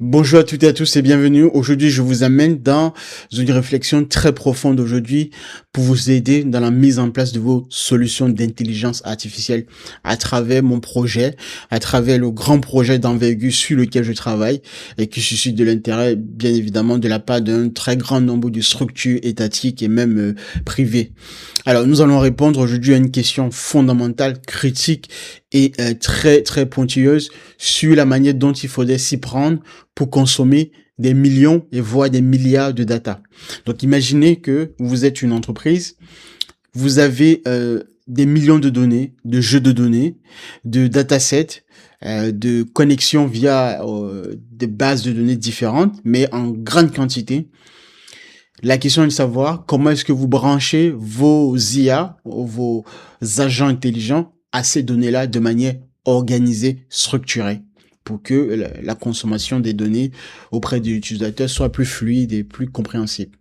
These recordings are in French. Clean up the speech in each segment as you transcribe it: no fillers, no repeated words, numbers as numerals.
Bonjour à toutes et à tous et bienvenue. Aujourd'hui, je vous amène dans une réflexion très profonde aujourd'hui pour vous aider dans la mise en place de vos solutions d'intelligence artificielle à travers mon projet, à travers le grand projet d'envergure sur lequel je travaille et qui suscite de l'intérêt, bien évidemment, de la part d'un très grand nombre de structures étatiques et même privées. Alors, nous allons répondre aujourd'hui à une question fondamentale, critique et très pointilleuse sur la manière dont il faudrait s'y prendre pour consommer des millions et voire des milliards de data. Donc, imaginez que vous êtes une entreprise, vous avez des millions de données, de jeux de données, de datasets, de connexions via des bases de données différentes, mais en grande quantité. La question est de savoir comment est-ce que vous branchez vos IA, vos agents intelligents à ces données-là de manière organisée, structurée, pour que la consommation des données auprès des utilisateurs soit plus fluide et plus compréhensible.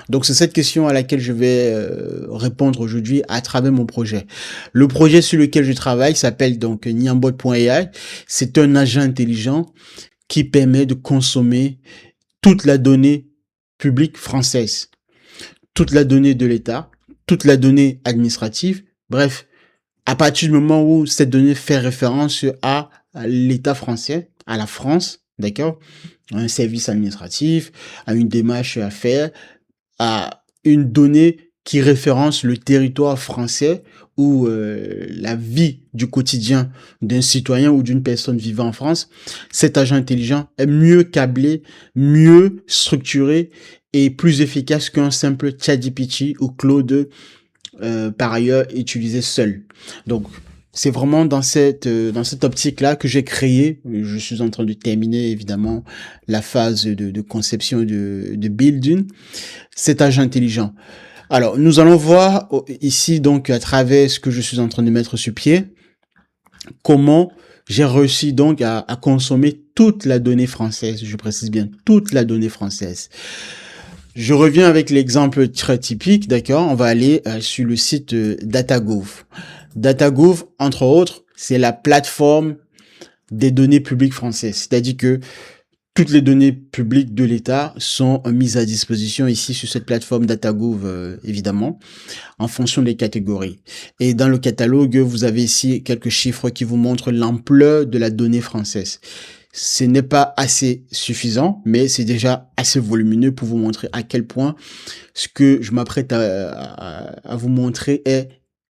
Donc c'est cette question à laquelle je vais répondre aujourd'hui à travers mon projet. Le projet sur lequel je travaille s'appelle donc Niambot.ai. C'est un agent intelligent qui permet de consommer toute la donnée publique française, toute la donnée de l'État, toute la donnée administrative, bref, à partir du moment où cette donnée fait référence à l'État français, à la France, d'accord, à un service administratif, à une démarche à faire, à une donnée qui référence le territoire français ou la vie du quotidien d'un citoyen ou d'une personne vivant en France, cet agent intelligent est mieux câblé, mieux structuré et plus efficace qu'un simple ChatGPT ou Claude par ailleurs utilisé seul. Donc c'est vraiment dans cette optique-là que j'ai créé. Je suis en train de terminer évidemment la phase de conception de build cet agent intelligent. Alors, nous allons voir ici, donc, à travers ce que je suis en train de mettre sur pied, comment j'ai réussi donc à consommer toute la donnée française. Je précise bien, toute la donnée française. Je reviens avec l'exemple très typique, d'accord? On va aller sur le site DataGouv. DataGouv, entre autres, c'est la plateforme des données publiques françaises. C'est-à-dire que toutes les données publiques de l'État sont mises à disposition ici sur cette plateforme DataGouv, évidemment, en fonction des catégories. Et dans le catalogue, vous avez ici quelques chiffres qui vous montrent l'ampleur de la donnée française. Ce n'est pas assez suffisant, mais c'est déjà assez volumineux pour vous montrer à quel point ce que je m'apprête à vous montrer est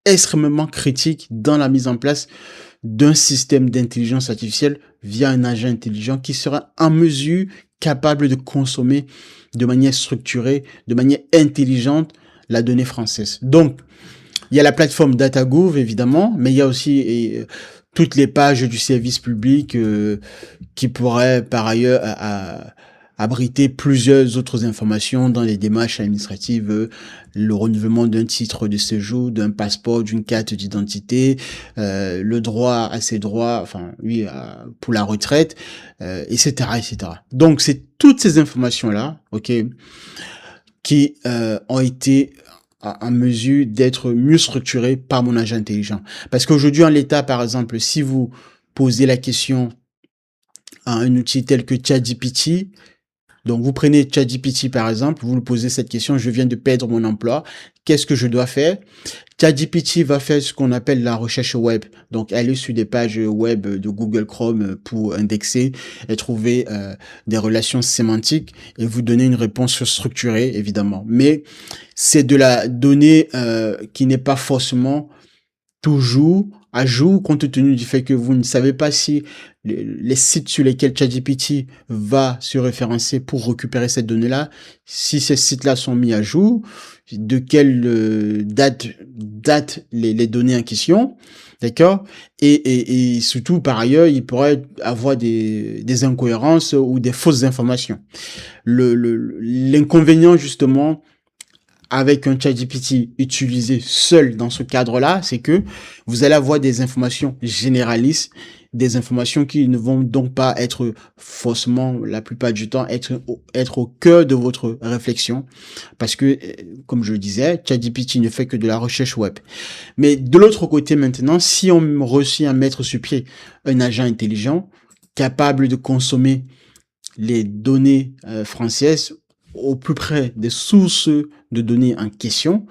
extrêmement critique dans la mise en place d'un système d'intelligence artificielle via un agent intelligent qui sera en mesure, capable de consommer de manière structurée, de manière intelligente la donnée française. Donc, il y a la plateforme DataGouv, évidemment, mais il y a aussi toutes les pages du service public qui pourraient par ailleurs abriter plusieurs autres informations dans les démarches administratives, le renouvellement d'un titre de séjour, d'un passeport, d'une carte d'identité, le droit à ses droits, enfin oui, pour la retraite, etc., etc. Donc c'est toutes ces informations-là, ok, qui ont été en mesure d'être mieux structurées par mon agent intelligent. Parce qu'aujourd'hui, en l'état, par exemple, si vous posez la question à un outil tel que ChatGPT, donc, vous prenez ChatGPT, par exemple, vous lui posez cette question, je viens de perdre mon emploi, qu'est-ce que je dois faire? ChatGPT va faire ce qu'on appelle la recherche web. Donc, aller sur des pages web de Google Chrome pour indexer et trouver des relations sémantiques et vous donner une réponse structurée, évidemment. Mais c'est de la donnée qui n'est pas forcément toujours à jour, compte tenu du fait que vous ne savez pas si les sites sur lesquels ChatGPT va se référencer pour récupérer cette donnée-là, si ces sites-là sont mis à jour, de quelle date les données en question, d'accord? Et surtout, par ailleurs, il pourrait avoir des incohérences ou des fausses informations. L'inconvénient, justement, avec un ChatGPT utilisé seul dans ce cadre-là, c'est que vous allez avoir des informations généralistes, des informations qui ne vont donc pas être forcément, la plupart du temps, être au cœur de votre réflexion. Parce que, comme je le disais, ChatGPT ne fait que de la recherche web. Mais de l'autre côté maintenant, si on réussit à mettre sur pied un agent intelligent, capable de consommer les données françaises au plus près des sources de données en question,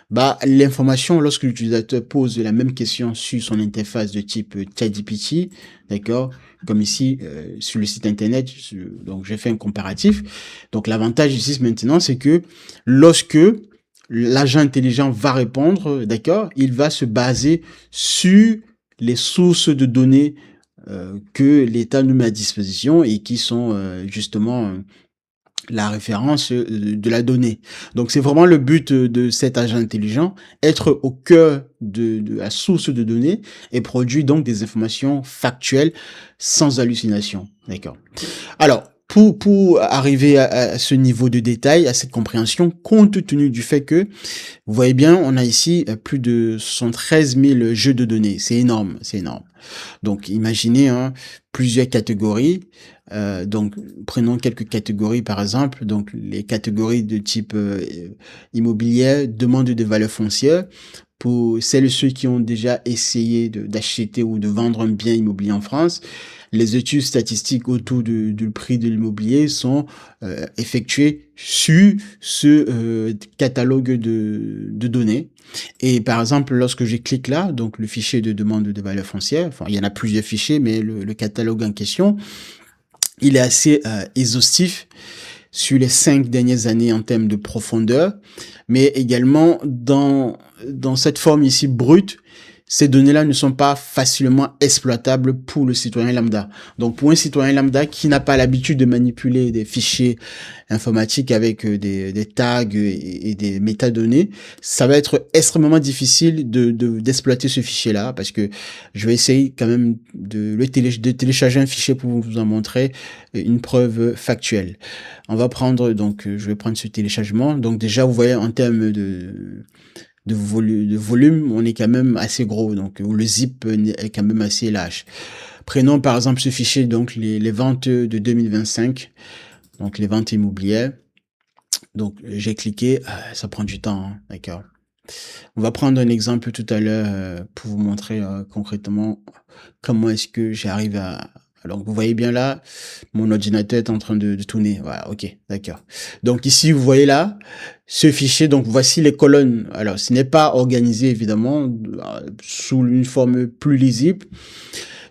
bah, l'information, lorsque l'utilisateur pose la même question sur son interface de type ChatGPT, d'accord, comme ici sur le site internet, donc j'ai fait un comparatif. Donc l'avantage ici maintenant, c'est que lorsque l'agent intelligent va répondre, d'accord, il va se baser sur les sources de données que l'État nous met à disposition et qui sont justement la référence de la donnée. Donc c'est vraiment le but de cet agent intelligent, être au cœur de la source de données et produire donc des informations factuelles sans hallucination. D'accord. Alors, pour arriver à ce niveau de détail, à cette compréhension, compte tenu du fait que, vous voyez bien, on a ici plus de 113 000 jeux de données. C'est énorme, c'est énorme. Donc, imaginez plusieurs catégories. Donc, prenons quelques catégories par exemple. Donc, les catégories de type immobilier, demande de valeur foncière. Pour celles et ceux qui ont déjà essayé d'acheter ou de vendre un bien immobilier en France, les études statistiques autour du prix de l'immobilier sont effectuées sur ce catalogue de données. Et par exemple, lorsque je clique là, donc le fichier de demande de valeur foncière, enfin il y en a plusieurs fichiers, mais le catalogue en question, il est assez exhaustif sur les 5 dernières années en termes de profondeur, mais également dans cette forme ici brute, ces données-là ne sont pas facilement exploitables pour le citoyen lambda. Donc pour un citoyen lambda qui n'a pas l'habitude de manipuler des fichiers informatiques avec des tags et des métadonnées, ça va être extrêmement difficile d'exploiter ce fichier-là, parce que je vais essayer quand même de télécharger un fichier pour vous en montrer une preuve factuelle. On va prendre, donc je vais prendre ce téléchargement. Donc déjà, vous voyez, en termes de volume, on est quand même assez gros, donc le zip est quand même assez large. Prenons par exemple ce fichier, donc les ventes de 2025, donc les ventes immobilières. Donc j'ai cliqué, ça prend du temps, hein, d'accord. On va prendre un exemple tout à l'heure pour vous montrer concrètement comment est-ce que j'arrive à... Alors vous voyez bien là, mon ordinateur est en train de tourner. Voilà, ok, d'accord. Donc ici, vous voyez là, ce fichier, donc voici les colonnes. Alors ce n'est pas organisé évidemment sous une forme plus lisible.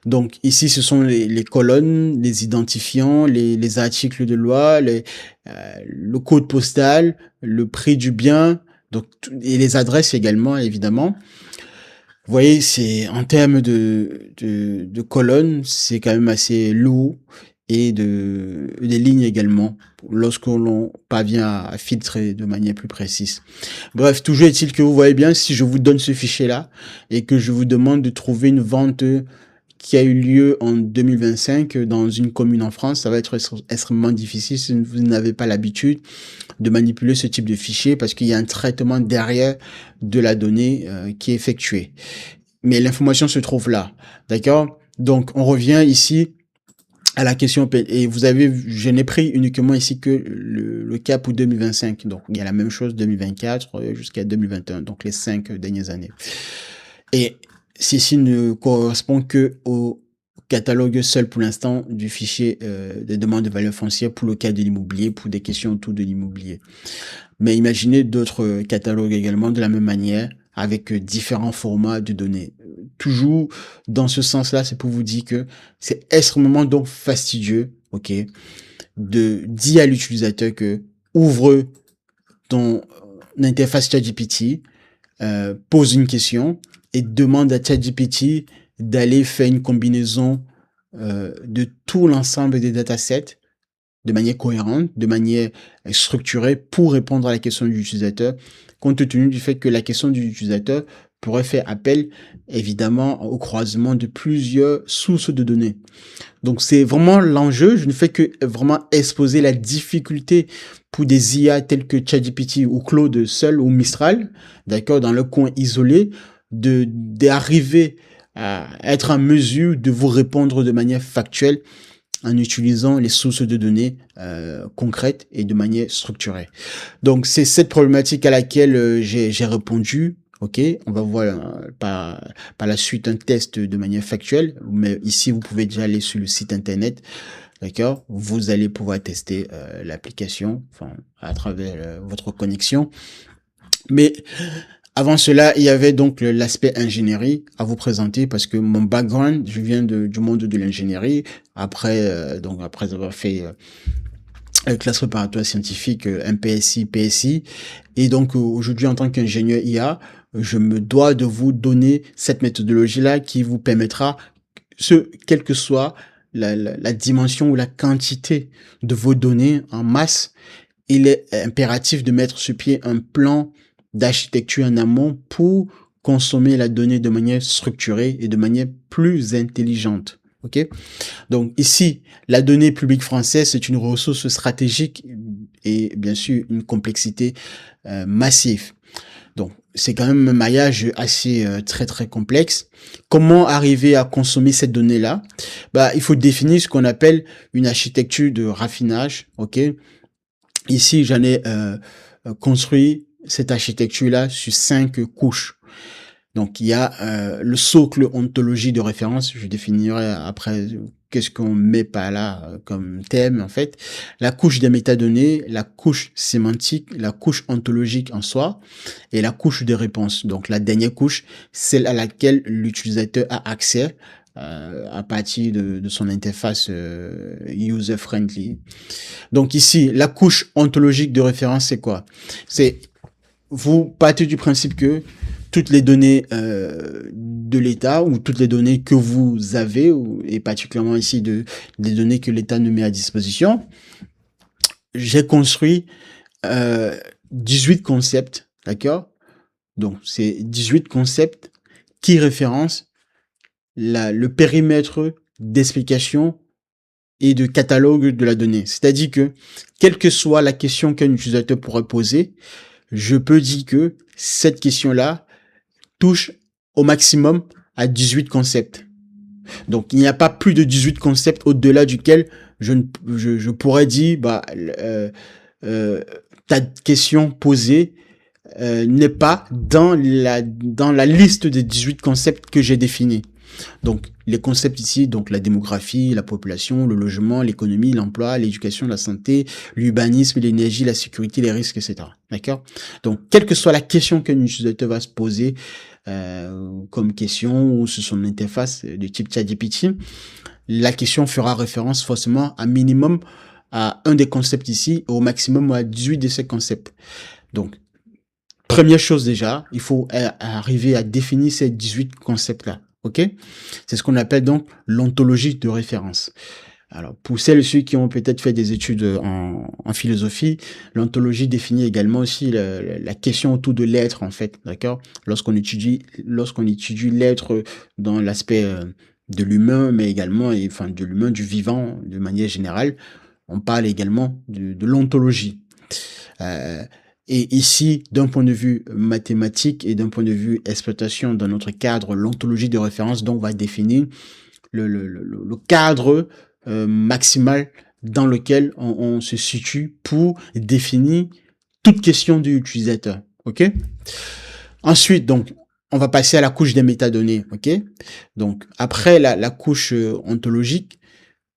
Donc ici, ce sont les colonnes, les identifiants, les articles de loi, le code postal, le prix du bien, donc et les adresses également, évidemment. Vous voyez, c'est en termes de colonnes, c'est quand même assez lourd, et des lignes également, lorsqu'on parvient à filtrer de manière plus précise. Bref, toujours est-il que vous voyez bien, si je vous donne ce fichier-là et que je vous demande de trouver une vente qui a eu lieu en 2025 dans une commune en France, ça va être extrêmement difficile si vous n'avez pas l'habitude de manipuler ce type de fichier, parce qu'il y a un traitement derrière de la donnée qui est effectué. Mais l'information se trouve là, d'accord? Donc, on revient ici à la question, et vous avez, je n'ai pris uniquement ici que le cas pour 2025. Donc, il y a la même chose 2024 jusqu'à 2021, donc les 5 dernières années. Et ceci ne correspond que au catalogue seul pour l'instant du fichier de demande de valeur foncière pour le cas de l'immobilier, pour des questions autour de l'immobilier. Mais imaginez d'autres catalogues également de la même manière, avec différents formats de données. Toujours dans ce sens-là, c'est pour vous dire que c'est extrêmement donc fastidieux, ok, de dire à l'utilisateur que ouvre ton interface ChatGPT, pose une question et demande à ChatGPT d'aller faire une combinaison de tout l'ensemble des datasets de manière cohérente, de manière structurée pour répondre à la question de l'utilisateur, compte tenu du fait que la question de l'utilisateur pourrait faire appel évidemment au croisement de plusieurs sources de données. Donc c'est vraiment l'enjeu. Je ne fais que vraiment exposer la difficulté pour des IA tels que ChatGPT ou Claude seul ou Mistral, d'accord, dans le coin isolé, d'arriver à être en mesure de vous répondre de manière factuelle en utilisant les sources de données concrètes et de manière structurée. Donc c'est cette problématique à laquelle j'ai répondu. Ok, on va voir par la suite un test de manière factuelle, mais ici vous pouvez déjà aller sur le site internet d'accord, vous allez pouvoir tester l'application, enfin, à travers votre connexion. Mais avant cela, il y avait donc l'aspect ingénierie à vous présenter parce que mon background, je viens du monde de l'ingénierie. Après, donc après avoir fait classe préparatoire scientifique, MPSI, PSI, et donc aujourd'hui en tant qu'ingénieur IA, je me dois de vous donner cette méthodologie-là qui vous permettra, quelle que soit la dimension ou la quantité de vos données en masse, il est impératif de mettre sur pied un plan d'architecture en amont pour consommer la donnée de manière structurée et de manière plus intelligente. OK? Donc ici, la donnée publique française, c'est une ressource stratégique et bien sûr une complexité massive. Donc c'est quand même un maillage assez très très complexe. Comment arriver à consommer cette donnée-là? Bah, il faut définir ce qu'on appelle une architecture de raffinage. OK? Ici, j'en ai construit cette architecture-là sur 5 couches. Donc, il y a le socle ontologie de référence. Je définirai après qu'est-ce qu'on met par là comme thème, en fait. La couche des métadonnées, la couche sémantique, la couche ontologique en soi, et la couche de réponse. Donc, la dernière couche, celle à laquelle l'utilisateur a accès à partir de son interface user-friendly. Donc ici, la couche ontologique de référence, c'est quoi? C'est, vous partez du principe que toutes les données de l'État ou toutes les données que vous avez, et particulièrement ici des données que l'État nous met à disposition, j'ai construit 18 concepts, d'accord? Donc c'est 18 concepts qui référencent le périmètre d'explication et de catalogue de la donnée. C'est-à-dire que, quelle que soit la question qu'un utilisateur pourrait poser, je peux dire que cette question-là touche au maximum à 18 concepts. Donc, il n'y a pas plus de 18 concepts au-delà duquel je pourrais dire, bah, ta question posée n'est pas dans la liste des 18 concepts que j'ai définis. Donc, les concepts ici, donc la démographie, la population, le logement, l'économie, l'emploi, l'éducation, la santé, l'urbanisme, l'énergie, la sécurité, les risques, etc. D'accord? Donc, quelle que soit la question qu'un utilisateur va se poser comme question ou sur son interface de type ChatGPT, la question fera référence forcément à minimum à un des concepts ici et au maximum à 18 de ces concepts. Donc, première chose déjà, il faut arriver à définir ces 18 concepts-là. OK? C'est ce qu'on appelle donc l'ontologie de référence. Alors, pour celles et ceux qui ont peut-être fait des études en philosophie, l'ontologie définit également aussi la question autour de l'être, en fait, d'accord? Lorsqu'on étudie l'être dans l'aspect de l'humain, mais également, enfin, de l'humain, du vivant, de manière générale, on parle également de l'ontologie. Et ici, d'un point de vue mathématique et d'un point de vue exploitation dans notre cadre, l'ontologie de référence donc va définir le cadre maximal dans lequel on se situe pour définir toute question de l'utilisateur. OK? Ensuite, donc, on va passer à la couche des métadonnées. OK? Donc, après la couche ontologique,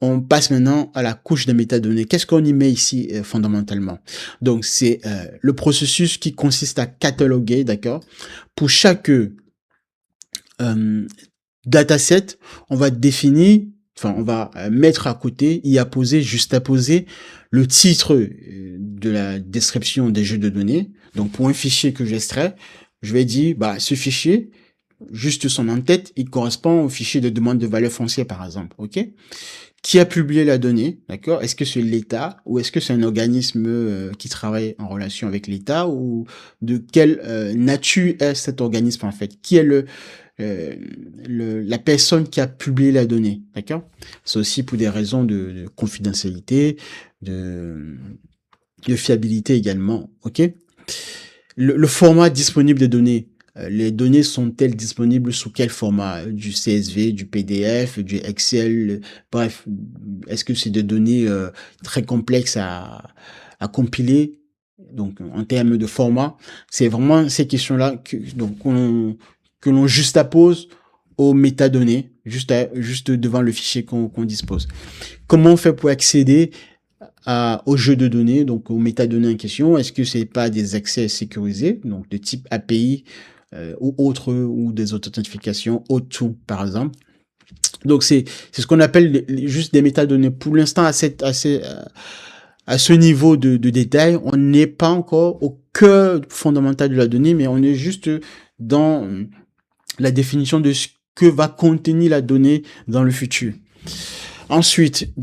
on passe maintenant à la couche des métadonnées. Qu'est-ce qu'on y met ici fondamentalement? Donc, c'est le processus qui consiste à cataloguer, d'accord? Pour chaque dataset, on va définir, enfin, on va mettre à côté, y apposer, juxtaposer le titre de la description des jeux de données. Donc, pour un fichier que j'extrais, je vais dire, bah, ce fichier, juste son en-tête, il correspond au fichier de demande de valeur foncière, par exemple. OK? Qui a publié la donnée, d'accord? Est-ce que c'est l'État ou est-ce que c'est un organisme qui travaille en relation avec l'État ou de quelle nature est cet organisme en fait? Qui est la personne qui a publié la donnée, d'accord? C'est aussi pour des raisons de confidentialité, de, de fiabilité également, ok? Le format disponible des données. Les données sont-elles disponibles sous quel format? Du CSV, du PDF, du Excel, bref. Est-ce que c'est des données très complexes à compiler? Donc, en termes de format, c'est vraiment ces questions-là que l'on juxtapose aux métadonnées, juste devant le fichier qu'on dispose. Comment on fait pour accéder au jeu de données, donc aux métadonnées en question? Est-ce que c'est pas des accès sécurisés, donc de type API ou autres, ou des authentifications, O2 par exemple? Donc c'est ce qu'on appelle juste des métadonnées. Pour l'instant, à ce niveau de détail, on n'est pas encore au cœur fondamental de la donnée, mais on est juste dans la définition de ce que va contenir la donnée dans le futur. Ensuite,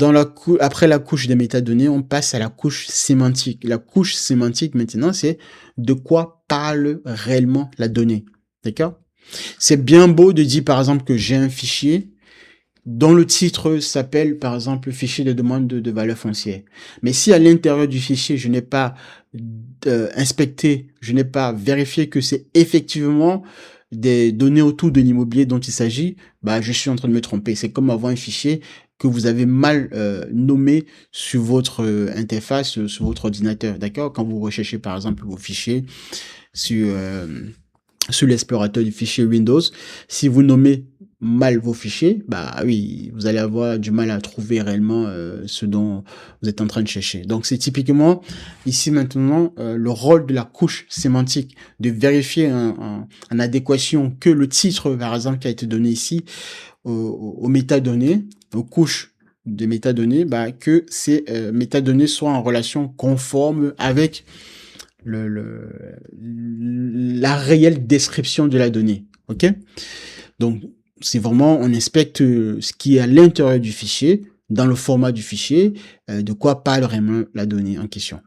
après la couche des métadonnées, on passe à la couche sémantique. La couche sémantique, maintenant, c'est de quoi parle réellement la donnée. D'accord? C'est bien beau de dire, par exemple, que j'ai un fichier dont le titre s'appelle, par exemple, fichier de demande de valeur foncière. Mais si à l'intérieur du fichier, je n'ai pas inspecté, je n'ai pas vérifié que c'est effectivement des données autour de l'immobilier dont il s'agit, bah, je suis en train de me tromper. C'est comme avoir un fichier que vous avez mal nommé sur votre interface, sur votre ordinateur, d'accord? Quand vous recherchez, par exemple, vos fichiers sur l'explorateur du fichier Windows, si vous nommez mal vos fichiers, bah oui, vous allez avoir du mal à trouver réellement ce dont vous êtes en train de chercher. Donc c'est typiquement ici maintenant le rôle de la couche sémantique, de vérifier en adéquation que le titre, par exemple, qui a été donné ici aux métadonnées, aux couches de métadonnées, bah, que ces métadonnées soient en relation conforme avec la réelle description de la donnée. OK? Donc, c'est vraiment, on inspecte ce qui est à l'intérieur du fichier, dans le format du fichier, de quoi parle vraiment la donnée en question.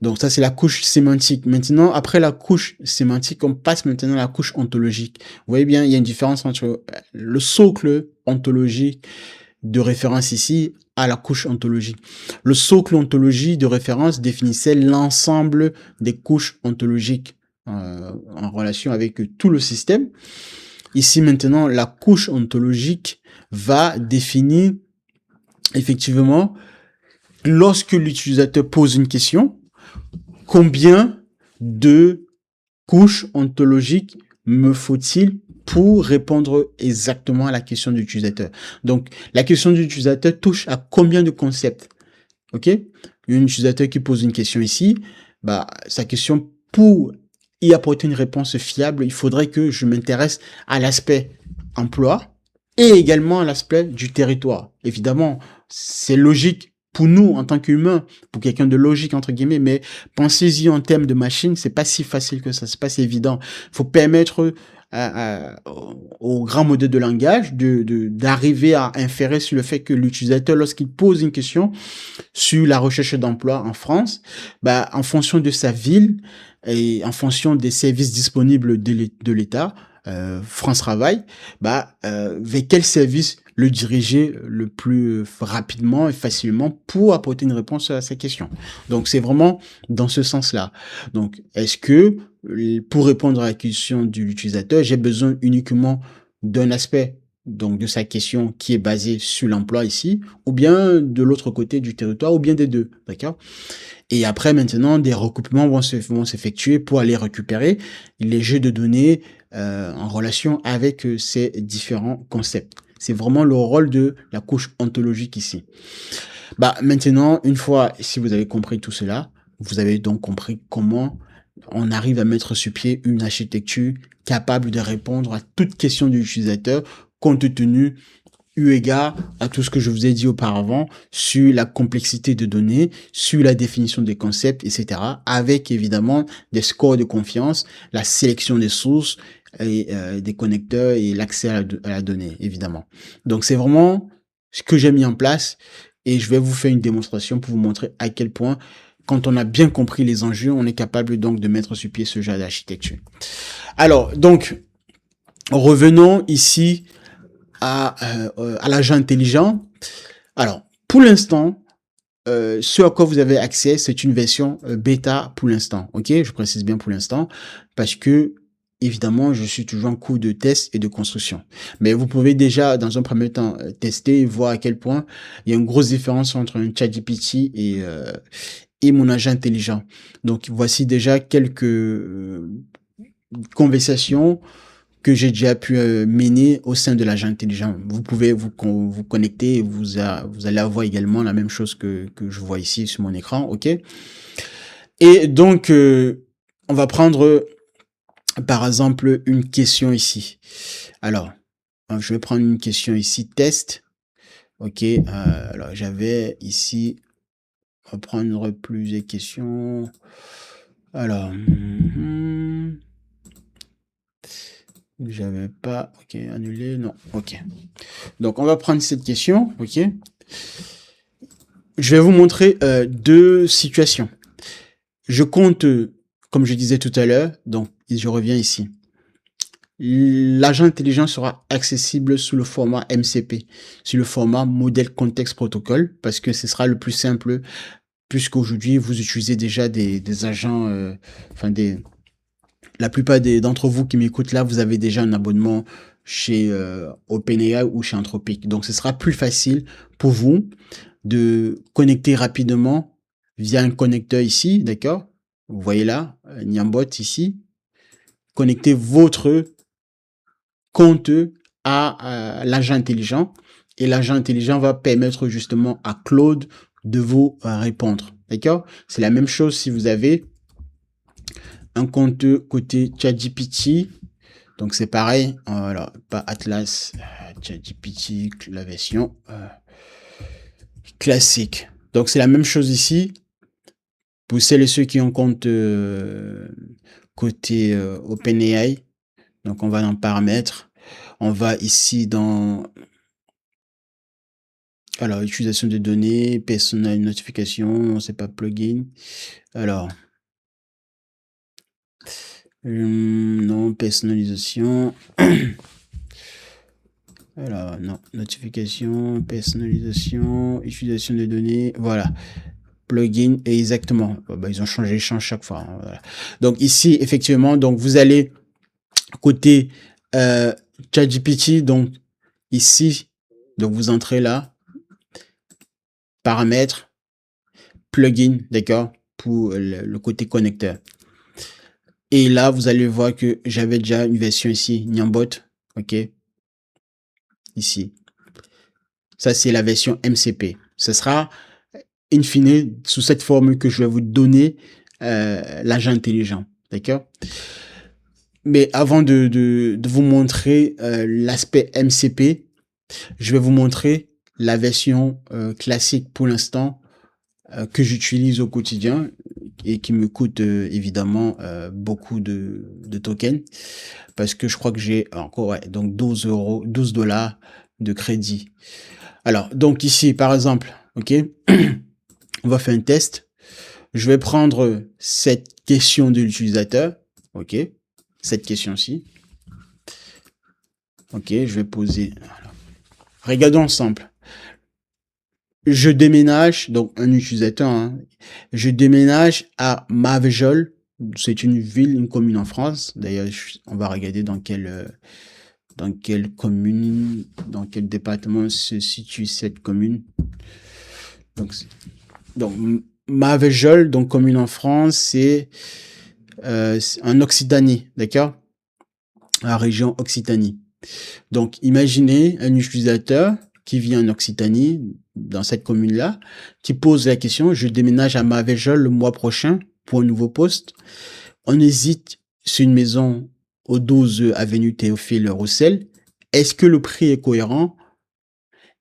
Donc, ça, c'est la couche sémantique. Maintenant, après la couche sémantique, on passe maintenant à la couche ontologique. Vous voyez bien, il y a une différence entre le socle ontologique de référence ici à la couche ontologique. Le socle ontologie de référence définissait l'ensemble des couches ontologiques en relation avec tout le système. Ici maintenant, la couche ontologique va définir effectivement, lorsque l'utilisateur pose une question, combien de couches ontologiques me faut-il pour répondre exactement à la question de l'utilisateur. Donc, la question de l'utilisateur touche à combien de concepts? OK? Un utilisateur qui pose une question ici, bah, sa question, pour y apporter une réponse fiable, il faudrait que je m'intéresse à l'aspect emploi et également à l'aspect du territoire. Évidemment, c'est logique pour nous, en tant qu'humains, pour quelqu'un de logique, entre guillemets, mais pensez-y en termes de machine, c'est pas si facile que ça, c'est pas si évident. Il faut permettre au grand modèle de langage d'arriver à inférer sur le fait que l'utilisateur, lorsqu'il pose une question sur la recherche d'emploi en France, bah, en fonction de sa ville et en fonction des services disponibles de l'État, France Travail, bah, vers quel service le diriger le plus rapidement et facilement pour apporter une réponse à ces questions. Donc, c'est vraiment dans ce sens-là. Donc, est-ce que pour répondre à la question de l'utilisateur, j'ai besoin uniquement d'un aspect, donc de sa question qui est basée sur l'emploi ici, ou bien de l'autre côté du territoire, ou bien des deux, d'accord? Et après, maintenant, des recoupements vont s'effectuer pour aller récupérer les jeux de données en relation avec ces différents concepts. C'est vraiment le rôle de la couche ontologique ici. Bah, maintenant, une fois, si vous avez compris tout cela, vous avez donc compris comment on arrive à mettre sur pied une architecture capable de répondre à toute question de l'utilisateur compte tenu eu égard à tout ce que je vous ai dit auparavant sur la complexité de données, sur la définition des concepts, etc. Avec évidemment des scores de confiance, la sélection des sources et des connecteurs et l'accès à la donnée, évidemment. Donc c'est vraiment ce que j'ai mis en place et je vais vous faire une démonstration pour vous montrer à quel point, quand on a bien compris les enjeux, on est capable donc de mettre sur pied ce genre d'architecture. Alors, donc, revenons ici à l'agent intelligent. Alors, pour l'instant, ce à quoi vous avez accès, c'est une version bêta pour l'instant. Ok, je précise bien pour l'instant parce que évidemment, je suis toujours en cours de test et de construction. Mais vous pouvez déjà, dans un premier temps, tester et voir à quel point il y a une grosse différence entre un ChatGPT et mon agent intelligent. Donc, voici déjà quelques conversations que j'ai déjà pu mener au sein de l'agent intelligent. Vous pouvez vous connecter et vous allez avoir également la même chose que je vois ici sur mon écran, ok? Et donc, on va prendre par exemple une question ici. Alors, je vais prendre une question ici, test. Ok, alors j'avais ici, on va prendre plusieurs questions. Alors, j'avais pas, ok, annulé, non, ok. Donc, on va prendre cette question, ok. Je vais vous montrer deux situations. Je compte, comme je disais tout à l'heure, donc je reviens ici. L'agent intelligent sera accessible sous le format MCP, sous le format modèle contexte protocole, parce que ce sera le plus simple, puisqu'aujourd'hui vous utilisez déjà des agents, la plupart d'entre vous qui m'écoutent là, vous avez déjà un abonnement chez OpenAI ou chez Anthropic. Donc ce sera plus facile pour vous de connecter rapidement via un connecteur ici, d'accord? Vous voyez là, Niambot ici. Connectez votre compte à l'agent intelligent et l'agent intelligent va permettre justement à Claude de vous répondre. D'accord? C'est la même chose si vous avez un compte côté ChatGPT. Donc c'est pareil, voilà, pas Atlas, ChatGPT, la version classique. Donc c'est la même chose ici. Pour celles et ceux qui ont compte côté OpenAI, donc on va dans paramètres, on va ici dans alors utilisation de données, personnel notification, c'est pas plugin. Alors non, personnalisation. Alors non, notification, personnalisation, utilisation de données, voilà. Plugin et exactement. Ils ont changé, ils changent chaque fois. Hein, voilà. Donc ici, effectivement, donc vous allez côté ChatGPT, donc ici, donc vous entrez là, paramètres, plugin, d'accord, pour le côté connecteur. Et là, vous allez voir que j'avais déjà une version ici, Niambot, ok, ici. Ça, c'est la version MCP. Ce sera, in fine, sous cette formule que je vais vous donner, l'agent intelligent, d'accord. Mais avant de vous montrer l'aspect MCP, je vais vous montrer la version classique pour l'instant que j'utilise au quotidien et qui me coûte évidemment beaucoup de tokens parce que je crois que j'ai encore ouais, donc 12 dollars de crédit. Alors donc ici par exemple, ok, on va faire un test. Je vais prendre cette question de l'utilisateur, ok, cette question-ci. Ok, je vais poser. Voilà. Regardons ensemble. Je déménage, donc un utilisateur, hein, je déménage à Mavejol. C'est une ville, une commune en France. D'ailleurs, on va regarder dans quelle commune, dans quel département se situe cette commune. Donc Mavejol, donc commune en France, c'est en Occitanie, d'accord? La région Occitanie. Donc, imaginez un utilisateur qui vit en Occitanie, dans cette commune-là, qui pose la question, je déménage à Mavejol le mois prochain pour un nouveau poste. On hésite sur une maison au 12 avenue Théophile Roussel. Est-ce que le prix est cohérent?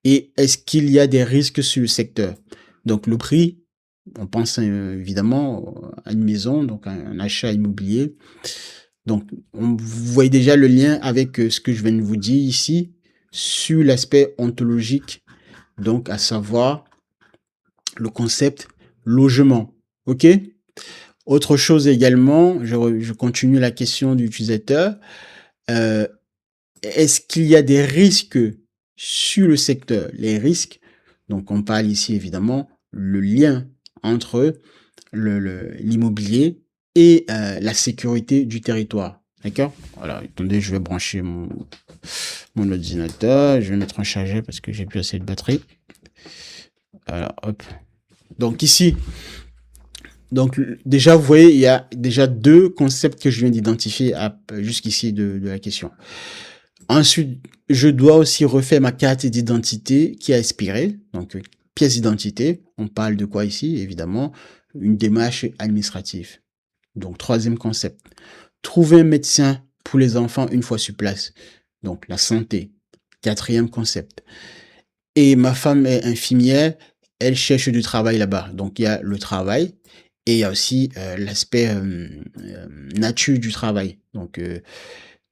Et est-ce qu'il y a des risques sur le secteur? Donc, le prix, on pense évidemment à une maison, donc un achat immobilier. Donc, vous voyez déjà le lien avec ce que je viens de vous dire ici sur l'aspect ontologique, donc à savoir le concept logement. OK? Autre chose également, je continue la question de l'utilisateur. Est-ce qu'il y a des risques sur le secteur? Les risques, donc on parle ici évidemment le lien entre l'immobilier et la sécurité du territoire. D'accord? Voilà, attendez, je vais brancher mon ordinateur. Je vais mettre en chargeur parce que j'ai plus assez de batterie. Voilà, hop. Donc ici, Donc, déjà, vous voyez, il y a déjà deux concepts que je viens d'identifier jusqu'ici de la question. Ensuite, je dois aussi refaire ma carte d'identité qui a expiré. Donc, pièce d'identité. On parle de quoi ici? Évidemment, une démarche administrative. Donc, troisième concept. Trouver un médecin pour les enfants une fois sur place. Donc, la santé. Quatrième concept. Et ma femme est infirmière, elle cherche du travail là-bas. Donc, il y a le travail et il y a aussi l'aspect nature du travail. Donc,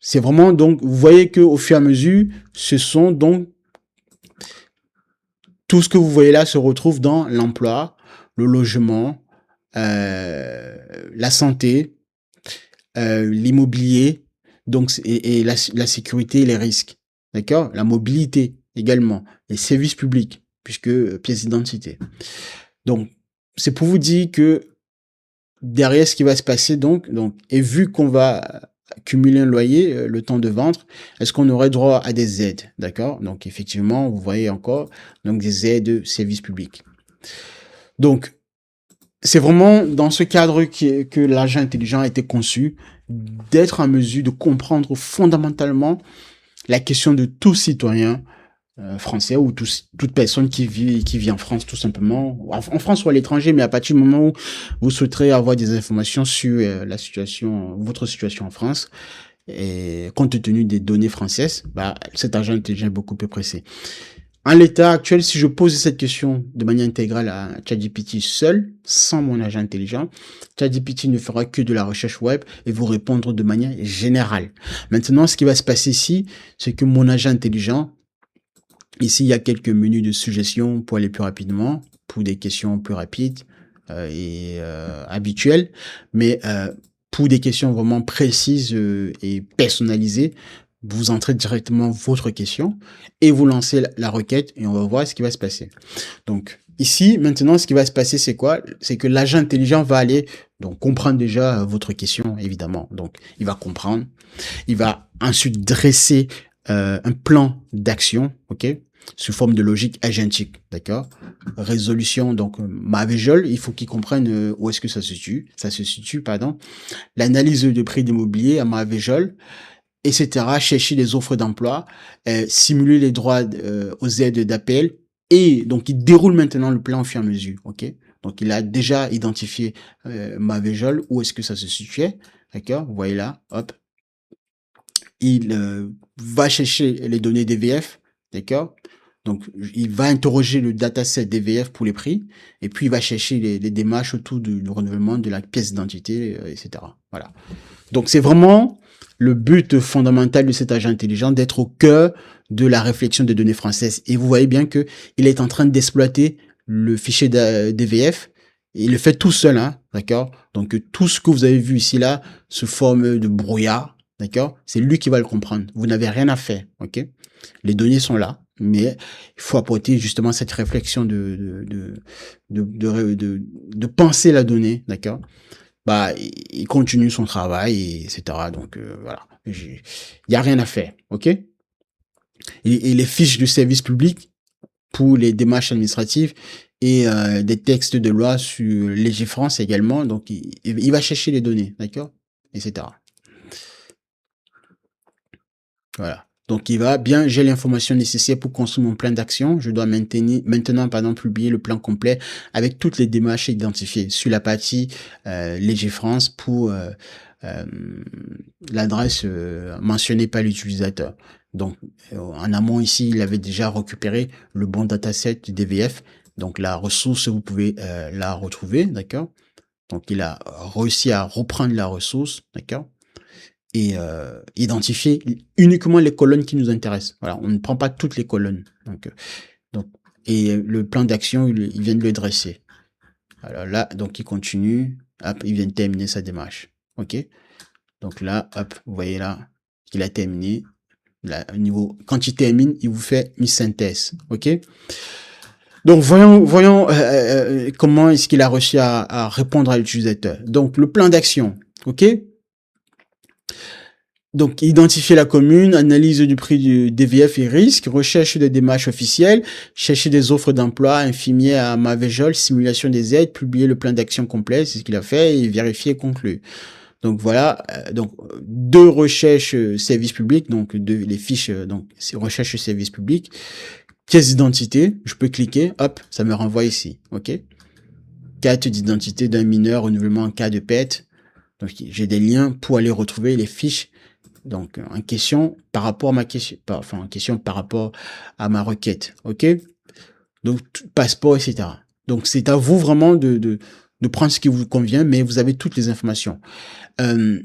c'est vraiment, donc, vous voyez que au fur et à mesure, ce sont donc, tout ce que vous voyez là se retrouve dans l'emploi, le logement, la santé, l'immobilier, donc, et la sécurité et les risques. D'accord? La mobilité également, les services publics, puisque pièce d'identité. Donc, c'est pour vous dire que derrière ce qui va se passer, donc, et vu qu'on va cumuler un loyer, le temps de vendre, est-ce qu'on aurait droit à des aides, d'accord? Donc, effectivement, vous voyez encore, donc des aides de services publics. Donc, c'est vraiment dans ce cadre que l'agent intelligent a été conçu, d'être en mesure de comprendre fondamentalement la question de tout citoyen français ou toute personne qui vit en France tout simplement, en France ou à l'étranger, mais à partir du moment où vous souhaiterez avoir des informations sur la situation, votre situation en France, et compte tenu des données françaises, bah, cet agent intelligent est beaucoup plus pressé. En l'état actuel, si je pose cette question de manière intégrale à ChatGPT seul, sans mon agent intelligent, ChatGPT ne fera que de la recherche web et vous répondre de manière générale. Maintenant, ce qui va se passer ici, c'est que mon agent intelligent, ici, il y a quelques menus de suggestions pour aller plus rapidement, pour des questions plus rapides et habituelles, mais pour des questions vraiment précises et personnalisées, vous entrez directement votre question et vous lancez la requête et on va voir ce qui va se passer. Donc ici, maintenant, ce qui va se passer, c'est quoi? C'est que l'agent intelligent va aller donc comprendre déjà votre question, évidemment. Donc il va comprendre, il va ensuite dresser un plan d'action, ok, sous forme de logique agentique, d'accord. Résolution, donc Mavéjol, il faut qu'il comprenne où est-ce que ça se situe, pardon. L'analyse de prix d'immobilier à Mavéjol, etc. Chercher les offres d'emploi, simuler les droits aux aides d'appel, et donc il déroule maintenant le plan au fur et à mesure, ok. Donc il a déjà identifié Mavéjol, où est-ce que ça se situait, d'accord. Vous voyez là, hop. Il va chercher les données DVF, d'accord. Donc, il va interroger le dataset DVF pour les prix, et puis il va chercher les démarches autour du renouvellement de la pièce d'identité, etc. Voilà. Donc, c'est vraiment le but fondamental de cet agent intelligent d'être au cœur de la réflexion des données françaises. Et vous voyez bien que il est en train d'exploiter le fichier DVF. Il le fait tout seul, hein, d'accord. Donc, tout ce que vous avez vu ici là sous forme de brouillard, d'accord, c'est lui qui va le comprendre. Vous n'avez rien à faire, ok. Les données sont là, mais il faut apporter justement cette réflexion de penser la donnée, d'accord. Bah, il continue son travail, et etc. Donc voilà, il y a rien à faire, ok. Et les fiches de service public pour les démarches administratives et des textes de loi sur Légifrance également. Donc il va chercher les données, d'accord, etc. Voilà. Donc, il va bien, j'ai l'information nécessaire pour construire mon plan d'action. Je dois maintenant, publier le plan complet avec toutes les démarches identifiées sur la partie Légifrance pour l'adresse mentionnée par l'utilisateur. Donc, en amont ici, il avait déjà récupéré le bon dataset du DVF. Donc, la ressource, vous pouvez la retrouver, d'accord? Donc, il a réussi à reprendre la ressource, d'accord? Et identifier uniquement les colonnes qui nous intéressent. Voilà, on ne prend pas toutes les colonnes. Donc et le plan d'action, il vient de le dresser. Alors là, donc il continue. Hop, il vient de terminer sa démarche. Ok. Donc là, hop, vous voyez là qu'il a terminé. Là, au niveau, quand il termine, il vous fait une synthèse. Ok. Donc voyons comment est-ce qu'il a réussi à répondre à l'utilisateur. Donc le plan d'action. Ok. Donc, identifier la commune, analyse du prix du DVF et risque, recherche des démarches officielles, chercher des offres d'emploi, infirmier à Mavejol, simulation des aides, publier le plan d'action complet, c'est ce qu'il a fait, et vérifier et conclure. Donc voilà, donc deux recherches services publics, donc les fiches, donc recherche services publics, pièce d'identité, je peux cliquer, hop, ça me renvoie ici, ok. Carte d'identité d'un mineur, renouvellement en cas de perte. Donc j'ai des liens pour aller retrouver les fiches donc en question par rapport à ma question, enfin en question par rapport à ma requête, ok. Donc passeport, etc. Donc c'est à vous vraiment de prendre ce qui vous convient, mais vous avez toutes les informations. Euh,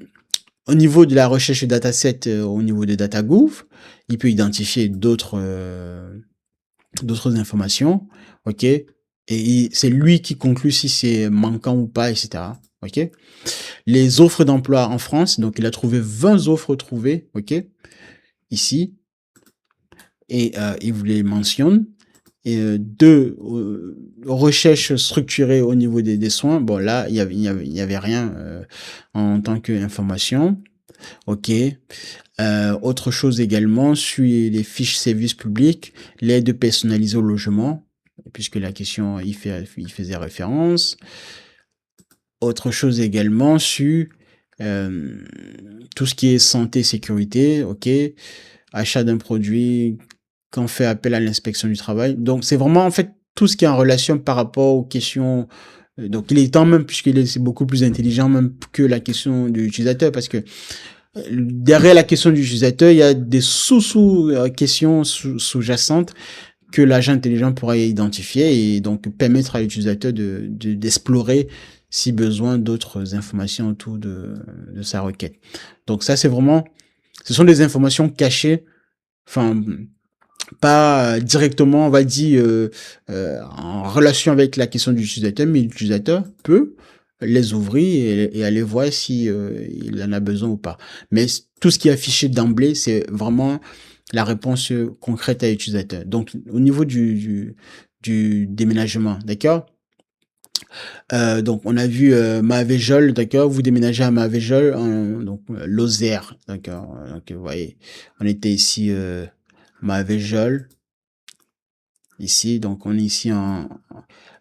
Au niveau de la recherche dataset, au niveau de DataGouv, il peut identifier d'autres informations, ok. Et c'est lui qui conclut si c'est manquant ou pas, etc. Ok. Les offres d'emploi en France, donc il a trouvé 20 offres trouvées, ok, ici, et il vous les mentionne. Et deux recherches structurées au niveau des soins. Bon là, il y avait rien en tant qu'information. Ok. Autre chose également, sur les fiches services publics, l'aide personnalisée au logement, puisque la question il faisait référence. Autre chose également sur euh, tout ce qui est santé, sécurité, ok, achat d'un produit, quand on fait appel à l'inspection du travail. Donc c'est vraiment en fait tout ce qui est en relation par rapport aux questions. Donc il est temps même, puisqu'il est beaucoup plus intelligent même que la question de l'utilisateur, parce que derrière la question du utilisateur, il y a des questions sous-jacentes que l'agent intelligent pourra identifier et donc permettre à l'utilisateur d'explorer si besoin d'autres informations autour de sa requête. Donc ça, c'est vraiment, ce sont des informations cachées, enfin, pas directement, on va dire, en relation avec la question du utilisateur, mais l'utilisateur peut les ouvrir et aller voir si il en a besoin ou pas. Mais tout ce qui est affiché d'emblée, c'est vraiment la réponse concrète à l'utilisateur. Donc, au niveau du déménagement, d'accord. Donc, on a vu Mavéjol, d'accord. Vous déménagez à Mavéjol, donc Lozère, d'accord. Donc, vous voyez, on était ici Mavéjol. Ici, donc on est ici en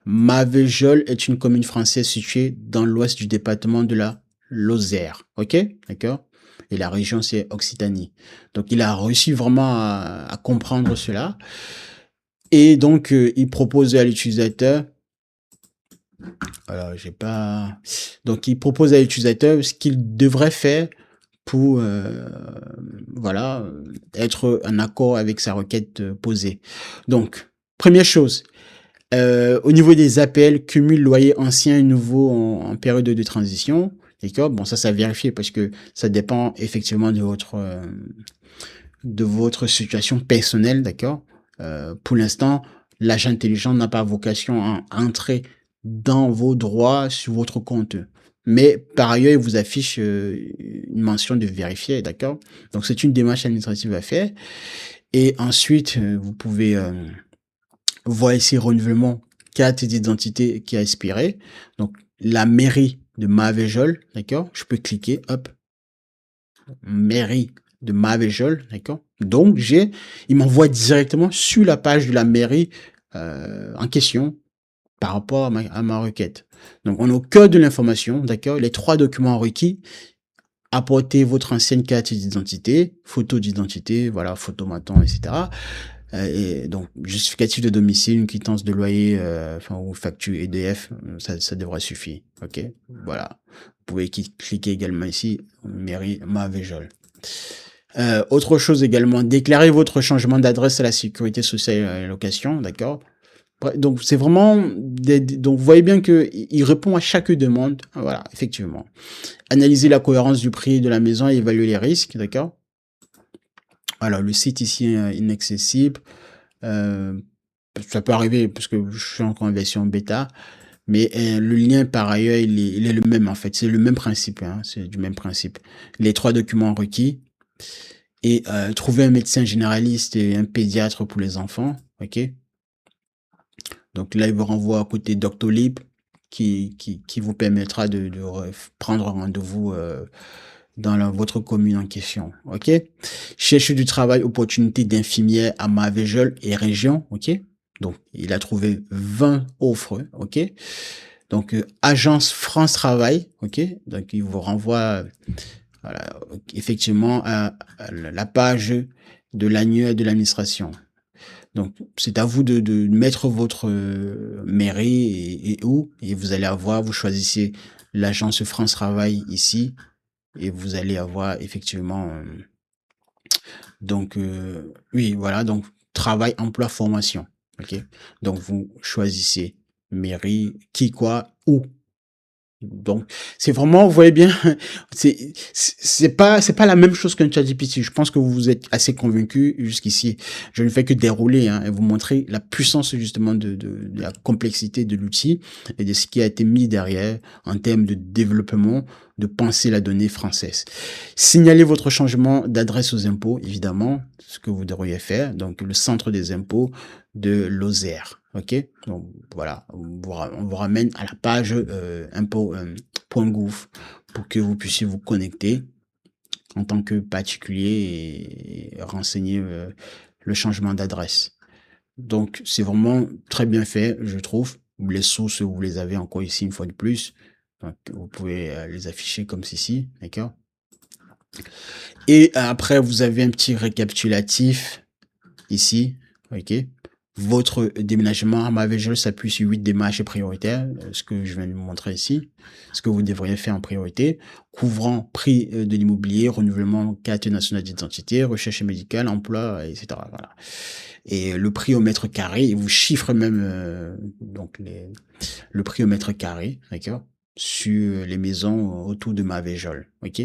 Mavéjol est une commune française située dans l'ouest du département de la Lozère. Ok, d'accord. Et la région c'est Occitanie. Donc il a réussi vraiment à comprendre cela. Et donc il propose à l'utilisateur. Alors j'ai pas. Donc il propose à l'utilisateur ce qu'il devrait faire pour voilà être en accord avec sa requête posée. Donc première chose. Au niveau des APL, cumul loyer ancien et nouveau en période de transition. D'accord. Bon, ça à vérifier parce que ça dépend effectivement de votre situation personnelle. D'accord. Pour l'instant, l'agent intelligent n'a pas vocation à entrer dans vos droits sur votre compte. Mais par ailleurs, il vous affiche une mention de vérifier. D'accord. Donc, c'est une démarche administrative à faire. Et ensuite, vous pouvez voir ici renouvellement carte d'identité qui a expiré. Donc, la mairie de Mavéjol, d'accord. Je peux cliquer, hop, mairie de Mavéjol, d'accord. Donc, il m'envoie directement sur la page de la mairie en question par rapport à ma requête. Donc, on est au cœur de l'information, d'accord. Les trois documents requis. Apportez votre ancienne carte d'identité, photo d'identité, voilà, photomaton, etc. Et donc, justificatif de domicile, une quittance de loyer, enfin, ou facture EDF, ça devrait suffire. OK? Voilà. Vous pouvez cliquer également ici, mairie Mavéjol. Autre chose également, déclarer votre changement d'adresse à la sécurité sociale et à la location, d'accord? Donc, c'est vraiment, donc, vous voyez bien que il répond à chaque demande. Voilà, effectivement. Analyser la cohérence du prix de la maison et évaluer les risques, d'accord? Alors, le site ici est inaccessible. Euh, Ça peut arriver parce que je suis encore en version bêta, mais le lien par ailleurs il est le même en fait, c'est le même principe, hein, c'est du même principe. Les trois documents requis et trouver un médecin généraliste et un pédiatre pour les enfants, ok. Donc là il vous renvoie à côté Doctolib qui vous permettra de prendre un rendez-vous votre commune en question. OK? Cherche du travail, opportunité d'infirmière à Marvejols et région. OK? Donc, il a trouvé 20 offres. OK? Donc, agence France Travail. OK? Donc, il vous renvoie, voilà, effectivement, à la page de l'annuaire de l'administration. Donc, c'est à vous de mettre votre mairie et où, et vous allez avoir, vous choisissez l'agence France Travail ici, et vous allez avoir effectivement, donc, oui, voilà, donc, travail, emploi, formation. OK? Donc, vous choisissez mairie, qui, quoi, où. Donc, c'est vraiment, vous voyez bien, c'est pas la même chose qu'un ChatGPT. Je pense que vous êtes assez convaincus jusqu'ici. Je ne fais que dérouler, hein, et vous montrer la puissance justement de la complexité de l'outil et de ce qui a été mis derrière en termes de développement, de penser la donnée française. Signalez votre changement d'adresse aux impôts, évidemment, ce que vous devriez faire. Donc, le centre des impôts de Lozère. OK? Donc, voilà. On vous ramène à la page impôt.gouv pour que vous puissiez vous connecter en tant que particulier et renseigner le changement d'adresse. Donc, c'est vraiment très bien fait, je trouve. Les sources, vous les avez encore ici une fois de plus. Donc, vous pouvez les afficher comme ceci, d'accord? Et après, vous avez un petit récapitulatif ici, ok? Votre déménagement à Marvejols s'appuie sur 8 démarches prioritaires, ce que je viens de vous montrer ici, ce que vous devriez faire en priorité, couvrant prix de l'immobilier, renouvellement carte nationale d'identité, recherche médicale, emploi, etc. Voilà. Et le prix au mètre carré, il vous chiffre même donc le prix au mètre carré, d'accord, sur les maisons autour de Marvejols, ok?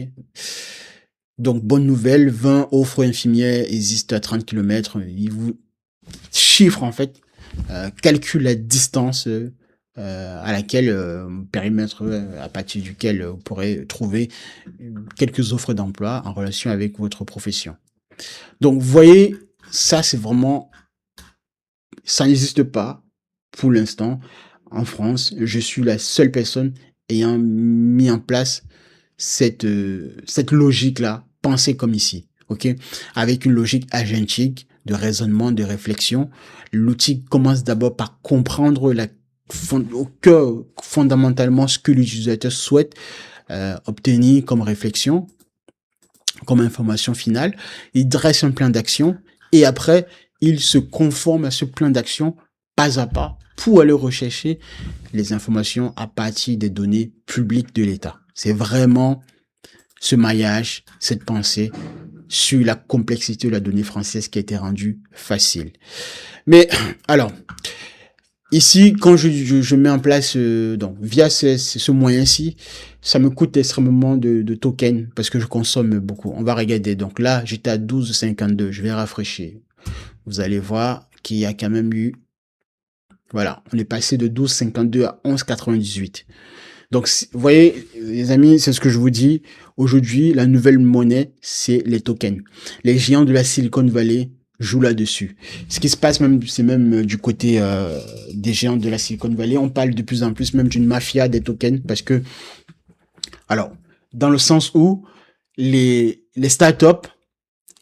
Donc, bonne nouvelle, 20 offres infirmières existent à 30 km. Il vous chiffre, en fait, calcule la distance à laquelle, périmètre à partir duquel vous pourrez trouver quelques offres d'emploi en relation avec votre profession. Donc, vous voyez, ça, c'est vraiment, ça n'existe pas pour l'instant en France. Je suis la seule personne ayant mis en place cette logique-là, pensée comme ici, ok? Avec une logique agentique, de raisonnement, de réflexion. L'outil commence d'abord par comprendre au cœur, fondamentalement, ce que l'utilisateur souhaite obtenir comme réflexion, comme information finale. Il dresse un plan d'action et après, il se conforme à ce plan d'action pas à pas pour aller rechercher les informations à partir des données publiques de l'État. C'est vraiment ce maillage, cette pensée sur la complexité de la donnée française qui a été rendue facile. Mais alors, ici, quand je mets en place, donc via ce moyen-ci, ça me coûte extrêmement de tokens parce que je consomme beaucoup. On va regarder. Donc là, j'étais à 12,52. Je vais rafraîchir. Vous allez voir qu'il y a quand même eu, voilà, on est passé de 12,52 à 11,98. Donc, vous voyez, les amis, c'est ce que je vous dis. Aujourd'hui, la nouvelle monnaie, c'est les tokens. Les géants de la Silicon Valley jouent là-dessus. Ce qui se passe même, c'est même du côté des géants de la Silicon Valley. On parle de plus en plus même d'une mafia des tokens parce que, alors, dans le sens où les startups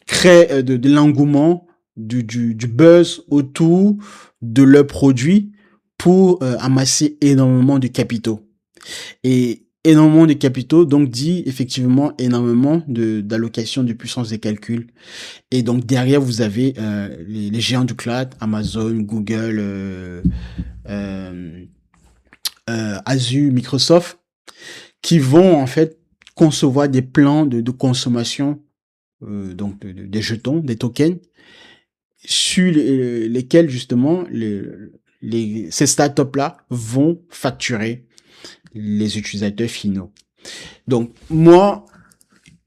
créent de l'engouement, du buzz autour de leurs produits pour amasser énormément de capitaux. Et énormément de capitaux, donc dit effectivement énormément d'allocation de puissance de calcul. Et donc derrière, vous avez les géants du cloud, Amazon, Google, Azure, Microsoft, qui vont en fait concevoir des plans de consommation donc des jetons, des tokens, sur lesquels justement ces startups-là vont facturer les utilisateurs finaux. Donc, moi,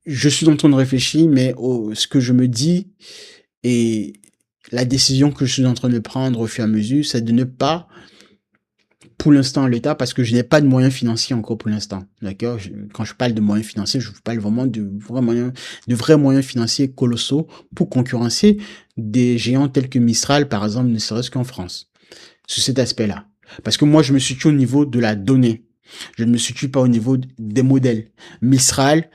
je suis en train de réfléchir, mais ce que je me dis et la décision que je suis en train de prendre au fur et à mesure, c'est de ne pas, pour l'instant, l'État, parce que je n'ai pas de moyens financiers encore pour l'instant. D'accord? Quand je parle de moyens financiers, je parle vraiment de vrais moyens financiers colossaux pour concurrencer des géants tels que Mistral, par exemple, ne serait-ce qu'en France. Sur cet aspect-là. Parce que moi, je me situe au niveau de la donnée. Je ne me situe pas au niveau des modèles. Mistral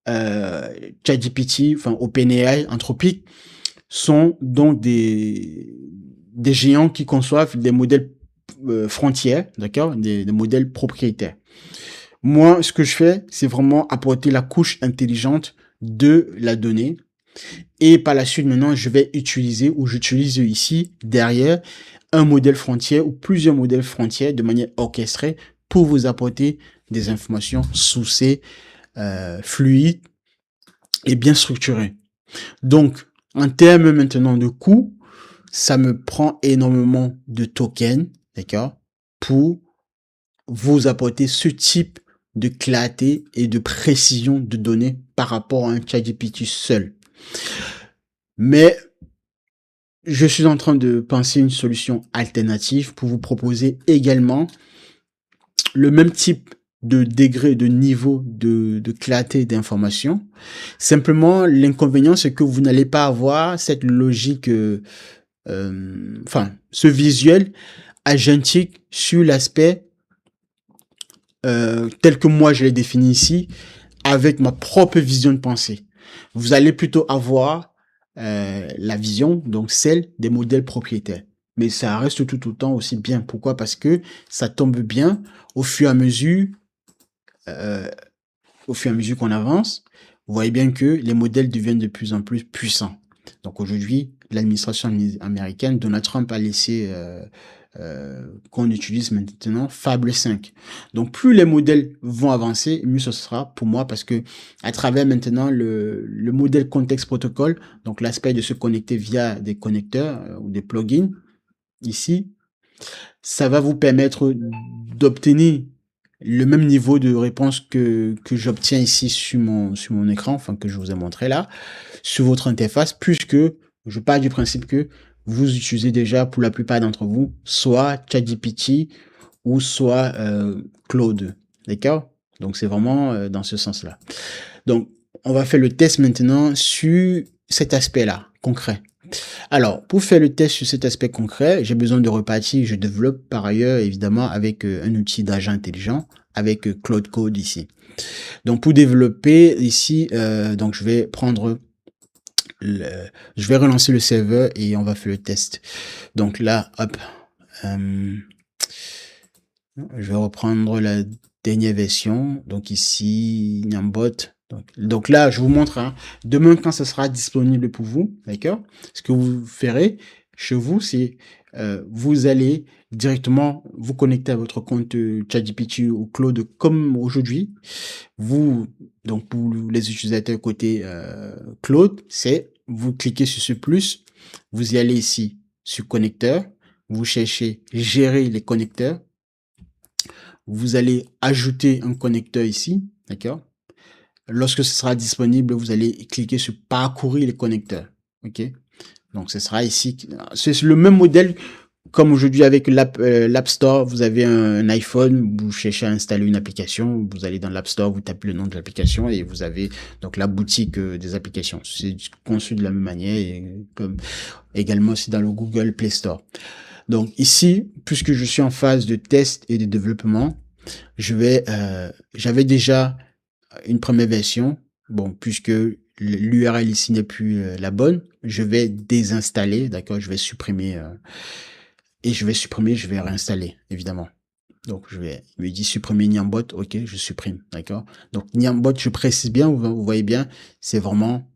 ChatGPT, enfin OpenAI, Anthropic, sont donc des géants qui conçoivent des modèles frontières, d'accord, des modèles propriétaires. Moi, ce que je fais, c'est vraiment apporter la couche intelligente de la donnée. Et par la suite, maintenant, je vais utiliser ou j'utilise ici, derrière, un modèle frontière ou plusieurs modèles frontières de manière orchestrée pour vous apporter des informations sourcées, fluides et bien structurées. Donc, en termes maintenant de coût, ça me prend énormément de tokens, d'accord, pour vous apporter ce type de clarté et de précision de données par rapport à un ChatGPT seul. Mais je suis en train de penser une solution alternative pour vous proposer également le même type de degré, de niveau de clarté d'information. Simplement, l'inconvénient, c'est que vous n'allez pas avoir cette logique, enfin, ce visuel agentique sur l'aspect tel que moi je l'ai défini ici, avec ma propre vision de pensée. Vous allez plutôt avoir la vision, donc celle des modèles propriétaires. Mais ça reste tout autant aussi bien. Pourquoi? Parce que ça tombe bien au fur et à mesure, euh, au fur et à mesure qu'on avance. Vous voyez bien que les modèles deviennent de plus en plus puissants. Donc aujourd'hui, l'administration américaine, Donald Trump a laissé qu'on utilise maintenant Fable 5. Donc plus les modèles vont avancer, mieux ce sera pour moi parce que à travers maintenant le modèle contexte protocole, donc l'aspect de se connecter via des connecteurs ou des plugins, ici, ça va vous permettre d'obtenir le même niveau de réponse que j'obtiens ici sur mon écran, enfin que je vous ai montré là, sur votre interface, puisque je pars du principe que vous utilisez déjà pour la plupart d'entre vous soit ChatGPT ou soit Claude. D'accord? Donc c'est vraiment dans ce sens-là. Donc on va faire le test maintenant sur cet aspect-là, concret. Alors, pour faire le test sur cet aspect concret, j'ai besoin de repartir. Je développe par ailleurs, évidemment, avec un outil d'agent intelligent, avec Cloud Code ici. Donc, pour développer ici, donc je vais prendre je vais relancer le serveur et on va faire le test. Donc là, hop, euh, je vais reprendre la dernière version. Donc ici, Niambot. Donc là, je vous montre, hein, demain quand ce sera disponible pour vous, d'accord? Ce que vous ferez chez vous, c'est vous allez directement vous connecter à votre compte ChatGPT ou Claude comme aujourd'hui. Vous, donc pour les utilisateurs côté Claude, c'est vous cliquez sur ce plus, vous y allez ici sur connecteur, vous cherchez gérer les connecteurs, vous allez ajouter un connecteur ici, d'accord? Lorsque ce sera disponible, vous allez cliquer sur parcourir les connecteurs, ok? Donc ce sera ici, c'est le même modèle comme aujourd'hui avec l'App Store, vous avez un iPhone, vous cherchez à installer une application, vous allez dans l'App Store, vous tapez le nom de l'application et vous avez donc la boutique des applications. C'est conçu de la même manière et comme également aussi dans le Google Play Store. Donc ici, puisque je suis en phase de test et de développement, j'avais déjà une première version. Bon, puisque l'URL ici n'est plus la bonne, je vais désinstaller, d'accord, je vais supprimer et je vais réinstaller, évidemment. Donc, il me dit supprimer Niambot, ok, je supprime, d'accord. Donc, Niambot, je précise bien, vous voyez bien, c'est vraiment,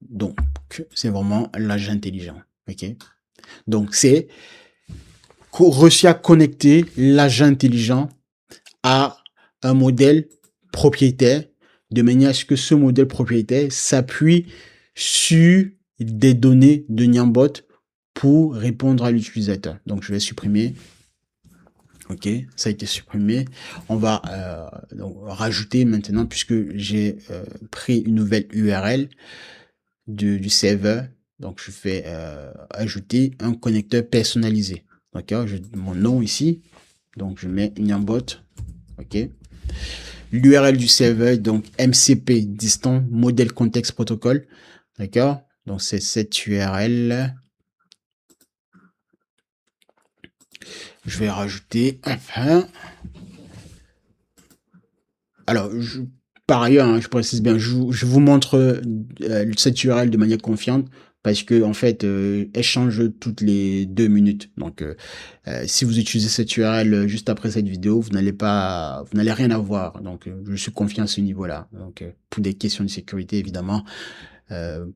donc, c'est vraiment l'agent intelligent, ok. Donc, c'est réussir à connecter l'agent intelligent à un modèle propriétaire de manière à ce que ce modèle propriétaire s'appuie sur des données de Niambot pour répondre à l'utilisateur. Donc, je vais supprimer. Ok, ça a été supprimé. On va donc, rajouter maintenant, puisque j'ai pris une nouvelle URL du serveur. Donc, je fais ajouter un connecteur personnalisé. D'accord, mon nom ici. Donc, je mets Niambot. Ok. L'URL du serveur, donc MCP, distant modèle contexte protocole. D'accord. Donc, c'est cette URL. Je vais rajouter. Enfin, alors, Par ailleurs, hein, je précise bien, je vous montre cette URL de manière confiante parce que en fait, elle change toutes les 2 minutes. Donc, si vous utilisez cette URL juste après cette vidéo, vous n'allez rien avoir. Donc, je suis confiant à ce niveau-là. Donc, pour des questions de sécurité, évidemment,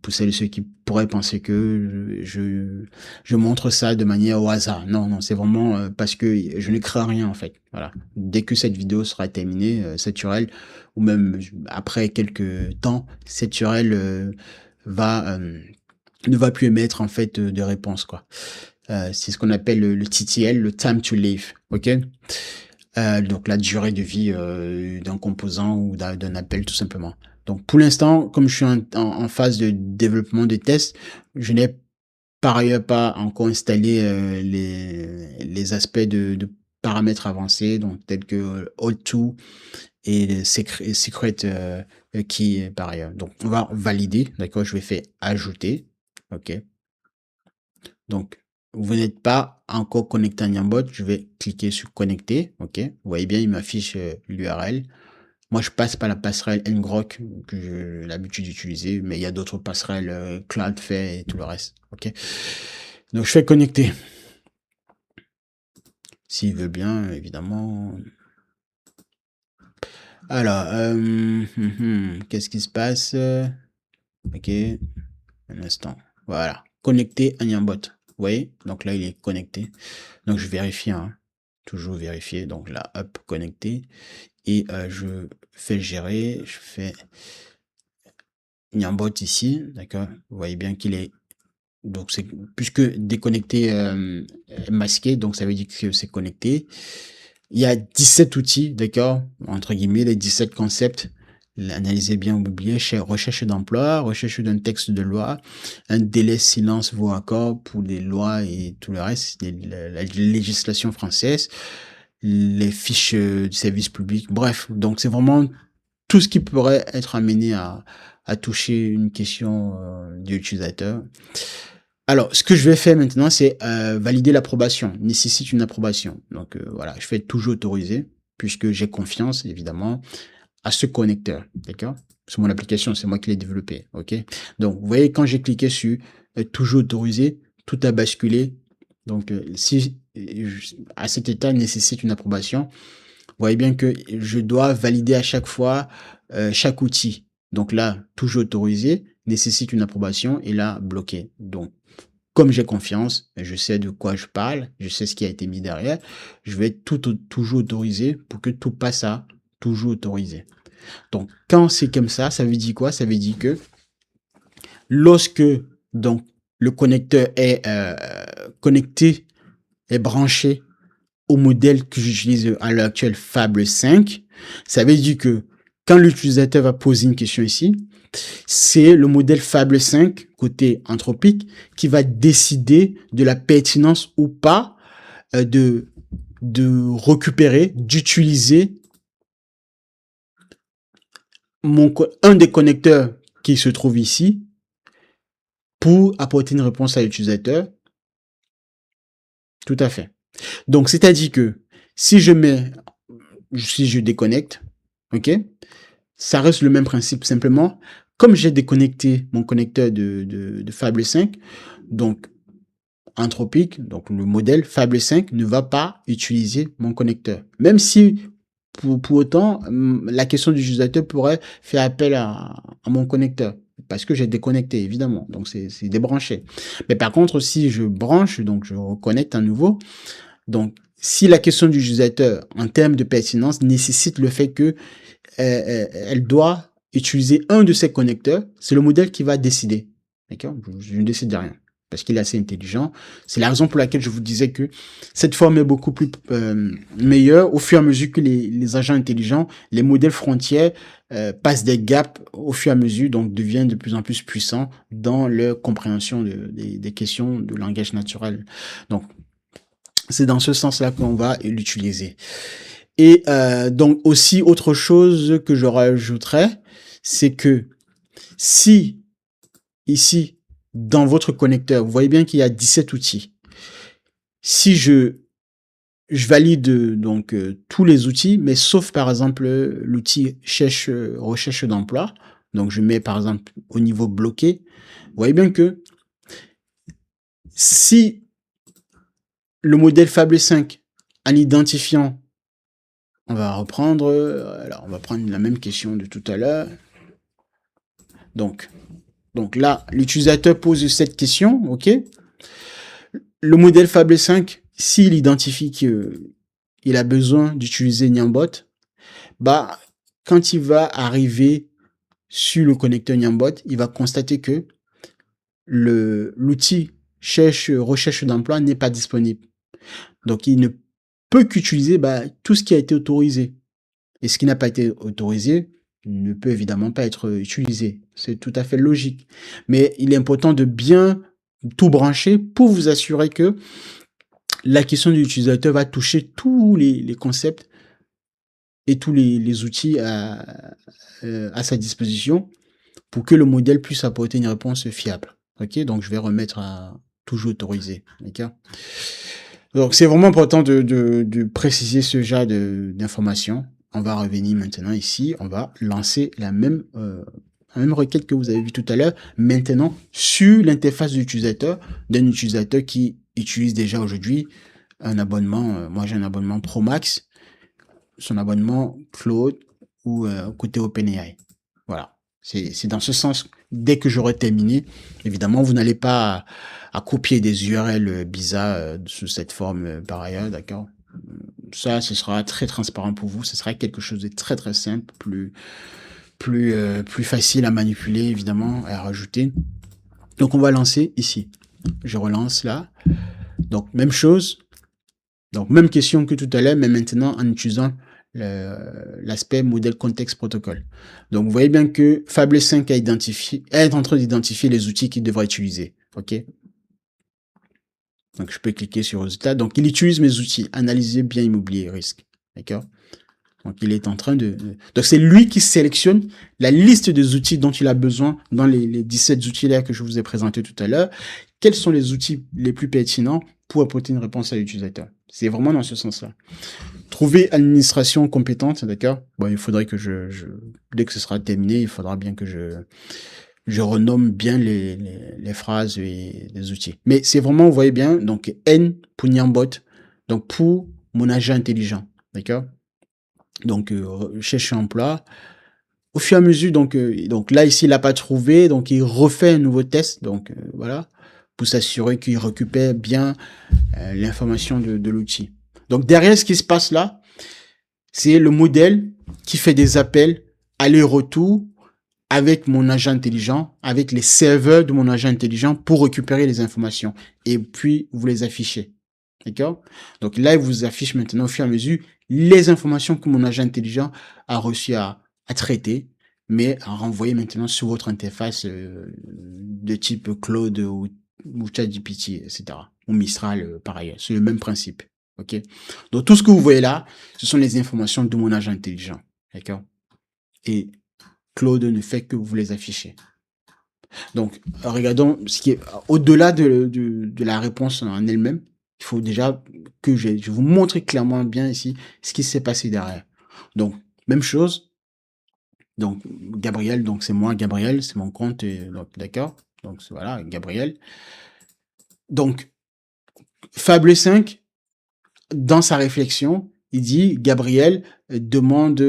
pour celles et ceux qui pourraient penser que je montre ça de manière au hasard. Non, non, c'est vraiment parce que je ne crains rien en fait. Voilà. Dès que cette vidéo sera terminée, cette URL, ou même après quelques temps, cette URL va ne va plus émettre en fait de réponse quoi. C'est ce qu'on appelle le TTL, le time to live. Ok. Donc la durée de vie d'un composant ou d'un appel tout simplement. Donc pour l'instant, comme je suis en phase de développement de test, je n'ai par ailleurs pas encore installé les aspects de paramètres avancés, donc tels que Auth2 et le secret key par ailleurs. Donc on va valider, d'accord, je vais faire ajouter, ok. Donc, vous n'êtes pas encore connecté à Niambot, je vais cliquer sur connecter, ok. Vous voyez bien, il m'affiche l'URL. Moi, je passe par la passerelle ngrok que j'ai l'habitude d'utiliser, mais il y a d'autres passerelles, Cloudflare et tout le reste, ok. Donc, je fais connecter. S'il veut bien, évidemment. Alors, qu'est-ce qui se passe? Ok, un instant. Voilà, connecté à Niambot. Vous voyez? Donc là, il est connecté. Donc, je vérifie, hein. Toujours vérifier. Donc là, hop, connecté. Et je fais gérer. Je fais Niambot ici. D'accord? Vous voyez bien qu'il est. Donc, c'est puisque déconnecté masqué, donc ça veut dire que c'est connecté. Il y a 17 outils, d'accord? Entre guillemets, les 17 concepts. Analysez bien, oubliez, recherche d'emploi, recherche d'un texte de loi, un délai silence vaut accord pour les lois et tout le reste, la législation française, les fiches du service public, bref. Donc, c'est vraiment tout ce qui pourrait être amené à toucher une question de l'utilisateur. Alors, ce que je vais faire maintenant, c'est valider l'approbation. Nécessite une approbation. Donc voilà, je fais toujours autoriser, puisque j'ai confiance, évidemment, à ce connecteur. D'accord? C'est mon application, c'est moi qui l'ai développé. OK? Donc, vous voyez, quand j'ai cliqué sur toujours autoriser, tout a basculé. Donc, si à cet état nécessite une approbation, vous voyez bien que je dois valider à chaque fois chaque outil. Donc là, toujours autorisé, nécessite une approbation et là, bloqué. Donc, comme j'ai confiance, je sais de quoi je parle, je sais ce qui a été mis derrière, je vais toujours autoriser pour que tout passe à toujours autorisé. Donc, quand c'est comme ça veut dire quoi? Ça veut dire que lorsque donc le connecteur est connecté, est branché au modèle que j'utilise à l'heure actuelle, Fable 5, ça veut dire que quand l'utilisateur va poser une question ici, c'est le modèle Fable 5 côté anthropique qui va décider de la pertinence ou pas de récupérer, d'utiliser un des connecteurs qui se trouve ici pour apporter une réponse à l'utilisateur. Tout à fait. Donc, c'est-à-dire que si je déconnecte, ok, ça reste le même principe. Simplement, comme j'ai déconnecté mon connecteur de Fable 5, donc anthropique, donc le modèle Fable 5 ne va pas utiliser mon connecteur. Même si, pour autant, la question du utilisateur pourrait faire appel à mon connecteur. Parce que j'ai déconnecté, évidemment. Donc, c'est débranché. Mais par contre, si je branche, donc je reconnecte à nouveau, donc, si la question du utilisateur, en termes de pertinence, nécessite le fait que elle doit utiliser un de ces connecteurs, c'est le modèle qui va décider. D'accord? Je ne décide de rien. Parce qu'il est assez intelligent. C'est la raison pour laquelle je vous disais que cette forme est beaucoup plus meilleure au fur et à mesure que les agents intelligents, les modèles frontières passent des gaps au fur et à mesure, donc deviennent de plus en plus puissants dans leur compréhension des questions de langage naturel. Donc, c'est dans ce sens-là qu'on va l'utiliser. Et donc aussi, autre chose que je rajouterais, c'est que si ici, dans votre connecteur, vous voyez bien qu'il y a 17 outils. Si je je valide donc tous les outils, mais sauf par exemple l'outil recherche d'emploi. Donc je mets par exemple au niveau bloqué. Vous voyez bien que si le modèle Fable 5, en identifiant, on va reprendre, alors on va prendre la même question de tout à l'heure. Donc là, l'utilisateur pose cette question, ok? Le modèle Fable 5, s'il identifie qu'il a besoin d'utiliser Niambot, bah, quand il va arriver sur le connecteur Niambot, il va constater que l'outil recherche d'emploi n'est pas disponible. Donc, il ne peut qu'utiliser tout ce qui a été autorisé. Et ce qui n'a pas été autorisé ne peut évidemment pas être utilisé. C'est tout à fait logique. Mais il est important de bien tout brancher pour vous assurer que la question de l'utilisateur va toucher tous les concepts et tous les outils à sa disposition pour que le modèle puisse apporter une réponse fiable. Ok, donc je vais remettre à toujours autorisé. D'accord. Donc c'est vraiment important de préciser ce genre d'informations. On va revenir maintenant ici. On va lancer la même requête que vous avez vu tout à l'heure. Maintenant sur l'interface de l'utilisateur d'un utilisateur qui utilise déjà aujourd'hui un abonnement. Moi j'ai un abonnement Pro Max. Son abonnement Claude ou côté OpenAI. Voilà. C'est dans ce sens, dès que j'aurai terminé, évidemment, vous n'allez pas à copier des URL bizarres sous cette forme par ailleurs, d'accord? Ça, ce sera très transparent pour vous. Ce sera quelque chose de très très simple, plus facile à manipuler, évidemment, et à rajouter. Donc, on va lancer ici. Je relance là. Donc, même chose. Donc, même question que tout à l'heure, mais maintenant en utilisant l'aspect modèle contexte protocole. Donc, vous voyez bien que Fable 5 est en train d'identifier les outils qu'il devra utiliser. OK? Donc, je peux cliquer sur résultat. Donc, il utilise mes outils. Analyser bien immobilier risque. D'accord? Donc, il est en train donc, c'est lui qui sélectionne la liste des outils dont il a besoin dans les 17 outils-là que je vous ai présentés tout à l'heure. Quels sont les outils les plus pertinents pour apporter une réponse à l'utilisateur? C'est vraiment dans ce sens-là. Trouver administration compétente, d'accord? Bon, il faudrait que dès que ce sera terminé, il faudra bien que je renomme bien les phrases et les outils. Mais c'est vraiment, vous voyez bien, donc N pour Niambot, donc pour mon agent intelligent, d'accord? Donc, chercher emploi. Au fur et à mesure, donc là, ici, il n'a pas trouvé, donc il refait un nouveau test, donc voilà, pour s'assurer qu'il récupère bien l'information de l'outil. Donc, derrière ce qui se passe là, c'est le modèle qui fait des appels aller-retour avec mon agent intelligent, avec les serveurs de mon agent intelligent pour récupérer les informations et puis vous les affichez. D'accord? Donc là, il vous affiche maintenant au fur et à mesure les informations que mon agent intelligent a reçu à traiter, mais à renvoyer maintenant sur votre interface de type Claude ou ChatGPT, etc. Ou Mistral, par ailleurs. C'est le même principe. OK? Donc tout ce que vous voyez là, ce sont les informations de mon agent intelligent. D'accord? Et Claude ne fait que vous les afficher. Donc, regardons ce qui est au-delà de la réponse en elle-même. Il faut déjà que je vous montre clairement bien ici ce qui s'est passé derrière. Donc, même chose. Donc, Gabriel, donc c'est moi, Gabriel, c'est mon compte, d'accord. Donc, voilà, Gabriel. Donc, Fable 5, dans sa réflexion, il dit, Gabriel demande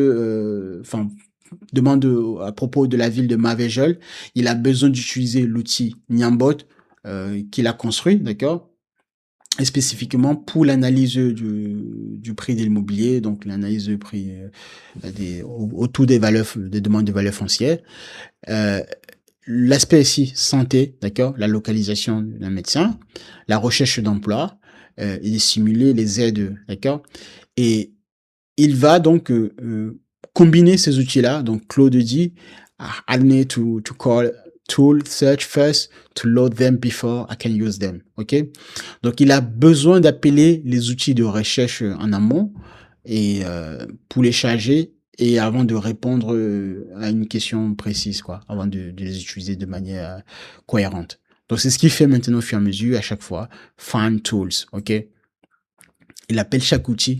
à propos de la ville de Mavejol, il a besoin d'utiliser l'outil Niambot qu'il a construit, d'accord, et spécifiquement pour l'analyse du prix de l'immobilier, donc l'analyse du prix autour des valeurs, des demandes de valeurs foncières. L'aspect ici, santé, d'accord, la localisation d'un médecin, la recherche d'emploi, et simuler les aides, d'accord, et il va donc combiner ces outils-là. Donc, Claude dit, I need to call tool search first to load them before I can use them. OK? Donc, il a besoin d'appeler les outils de recherche en amont et pour les charger et avant de répondre à une question précise, quoi, avant de les utiliser de manière cohérente. Donc, c'est ce qu'il fait maintenant au fur et à mesure, à chaque fois. Find tools. OK? il appelle chaque outil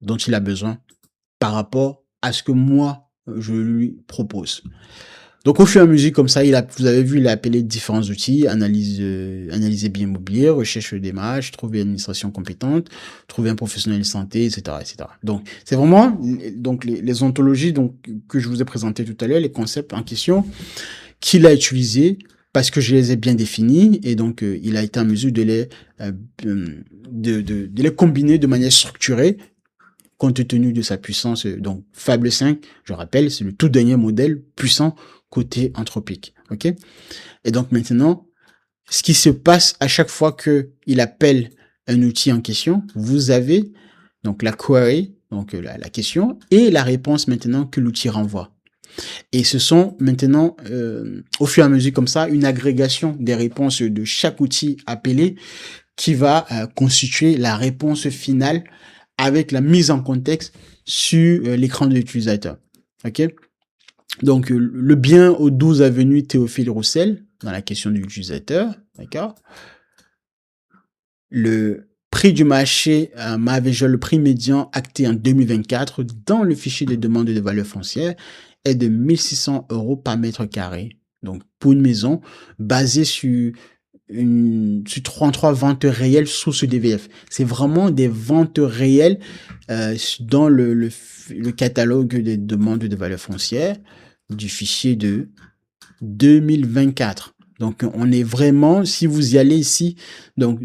dont il a besoin par rapport à ce que moi, je lui propose. Donc au fur et à mesure comme ça, vous avez vu, il a appelé différents outils, analyser bien immobilier, recherche des démarche, trouver une administration compétente, trouver un professionnel de santé, etc., etc. Donc c'est vraiment donc les ontologies donc que je vous ai présenté tout à l'heure, les concepts en question qu'il a utilisés parce que je les ai bien définis et donc il a été en mesure de les combiner de manière structurée compte tenu de sa puissance. Donc Fable 5, je rappelle, c'est le tout dernier modèle puissant côté anthropique. OK? Et donc maintenant, ce qui se passe à chaque fois que il appelle un outil en question, vous avez donc la query, donc la question et la réponse maintenant que l'outil renvoie. Et ce sont maintenant, au fur et à mesure comme ça, une agrégation des réponses de chaque outil appelé qui va constituer la réponse finale avec la mise en contexte sur l'écran de l'utilisateur. OK? Donc, le bien au 12 avenue Théophile Roussel, dans la question de l'utilisateur, d'accord? Le prix du marché le prix médian acté en 2024 dans le fichier de demande de valeur foncière est de 1600 € par mètre carré. Donc, pour une maison basée sur 33 ventes réelles sous ce DVF. C'est vraiment des ventes réelles dans le catalogue des demandes de valeur foncière du fichier de 2024. Donc, on est vraiment, si vous y allez ici, donc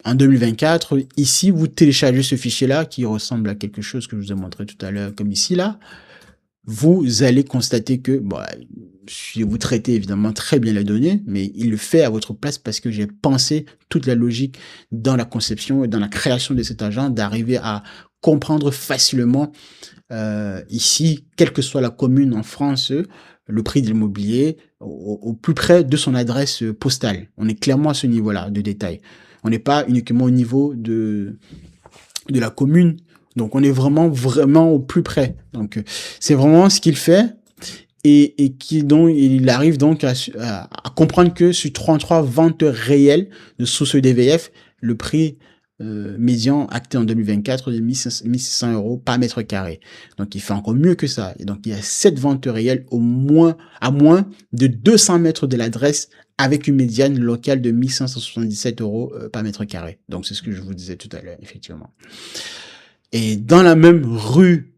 en 2024, ici, vous téléchargez ce fichier-là qui ressemble à quelque chose que je vous ai montré tout à l'heure, comme ici, là. Vous allez constater que, si vous traitez évidemment très bien les données, mais il le fait à votre place parce que j'ai pensé toute la logique dans la conception et dans la création de cet agent, d'arriver à comprendre facilement ici, quelle que soit la commune en France, le prix de l'immobilier au plus près de son adresse postale. On est clairement à ce niveau-là de détail. On n'est pas uniquement au niveau de la commune. Donc, on est vraiment au plus près. Donc, c'est vraiment ce qu'il fait et dont il arrive donc à comprendre que sur 33 ventes réelles de sous ce DVF, le prix médian acté en 2024 de 1600 € par mètre carré. Donc, il fait encore mieux que ça. Et donc, il y a 7 ventes réelles à moins de 200 mètres de l'adresse avec une médiane locale de 1577 € par mètre carré. Donc, c'est ce que je vous disais tout à l'heure, effectivement. Et dans la même rue,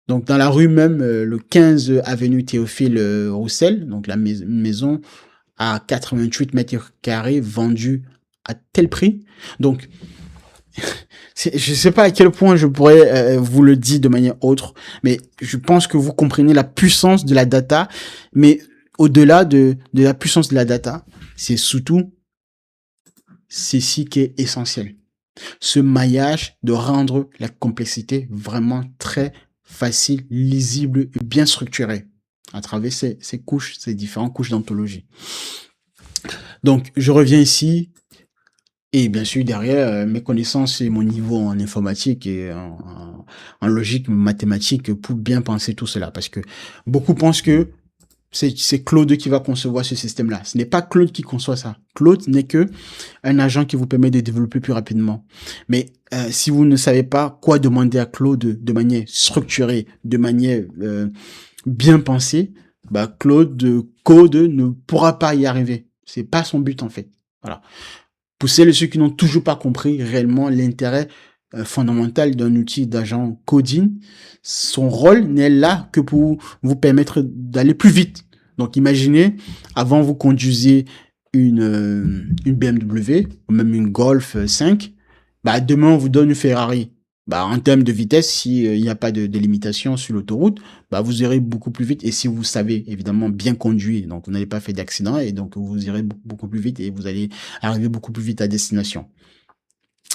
donc dans la rue même, le 15 avenue Théophile Roussel, donc la maison à 88 mètres carrés vendue à tel prix. Donc, je sais pas à quel point je pourrais vous le dire de manière autre, mais je pense que vous comprenez la puissance de la data. Mais au-delà de la puissance de la data, c'est surtout ceci qui est essentiel. Ce maillage de rendre la complexité vraiment très facile, lisible et bien structurée à travers ces couches, ces différentes couches d'ontologie. Donc, je reviens ici et bien sûr, derrière, mes connaissances et mon niveau en informatique et en logique mathématique pour bien penser tout cela. Parce que beaucoup pensent que c'est Claude qui va concevoir ce système-là. Ce n'est pas Claude qui conçoit ça. Claude n'est que un agent qui vous permet de développer plus rapidement. Mais si vous ne savez pas quoi demander à Claude de manière structurée, de manière bien pensée, Claude Code ne pourra pas y arriver. C'est pas son but en fait. Voilà. Pour celles et ceux qui n'ont toujours pas compris réellement l'intérêt fondamental d'un outil d'agent coding, son rôle n'est là que pour vous permettre d'aller plus vite. Donc imaginez, avant vous conduisiez une BMW ou même une Golf 5, demain on vous donne une Ferrari. En termes de vitesse, s'il n'y a pas de limitation sur l'autoroute, vous irez beaucoup plus vite. Et si vous savez évidemment bien conduire, donc vous n'allez pas faire d'accident et donc vous irez beaucoup plus vite et vous allez arriver beaucoup plus vite à destination.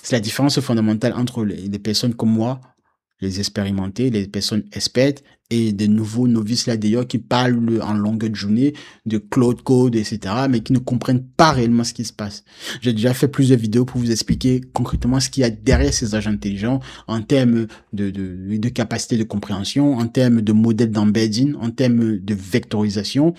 C'est la différence fondamentale entre les personnes comme moi, les expérimentés, les personnes expertes et des nouveaux novices là d'ailleurs qui parlent en longueur de journée de Claude Code, etc., mais qui ne comprennent pas réellement ce qui se passe. J'ai déjà fait plusieurs vidéos pour vous expliquer concrètement ce qu'il y a derrière ces agents intelligents en termes de capacité de compréhension, en termes de modèle d'embedding, en termes de vectorisation,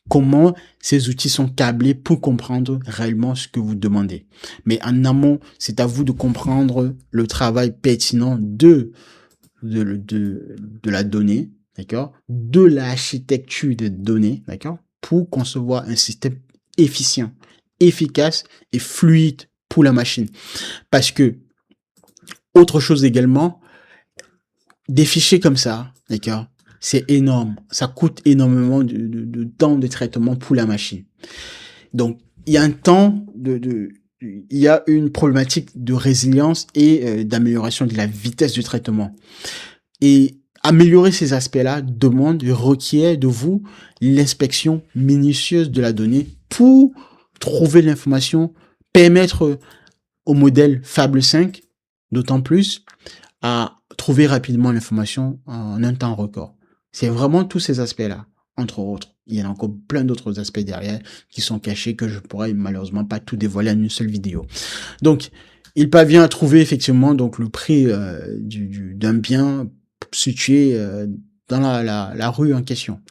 comment ces outils sont câblés pour comprendre réellement ce que vous demandez. Mais en amont, c'est à vous de comprendre le travail pertinent de la donnée, d'accord, de l'architecture des données, d'accord, pour concevoir un système efficient, efficace et fluide pour la machine. Parce que, autre chose également, des fichiers comme ça, d'accord, c'est énorme. Ça coûte énormément de temps de traitement pour la machine. Donc, il y a un temps il y a une problématique de résilience et d'amélioration de la vitesse du traitement. Et améliorer ces aspects-là requiert de vous l'inspection minutieuse de la donnée pour trouver l'information, permettre au modèle Fable 5, d'autant plus, à trouver rapidement l'information en un temps record. C'est vraiment tous ces aspects-là, entre autres. Il y en a encore plein d'autres aspects derrière qui sont cachés que je pourrais malheureusement pas tout dévoiler en une seule vidéo. Donc, il parvient à trouver effectivement donc le prix d'un bien situé dans la rue en question.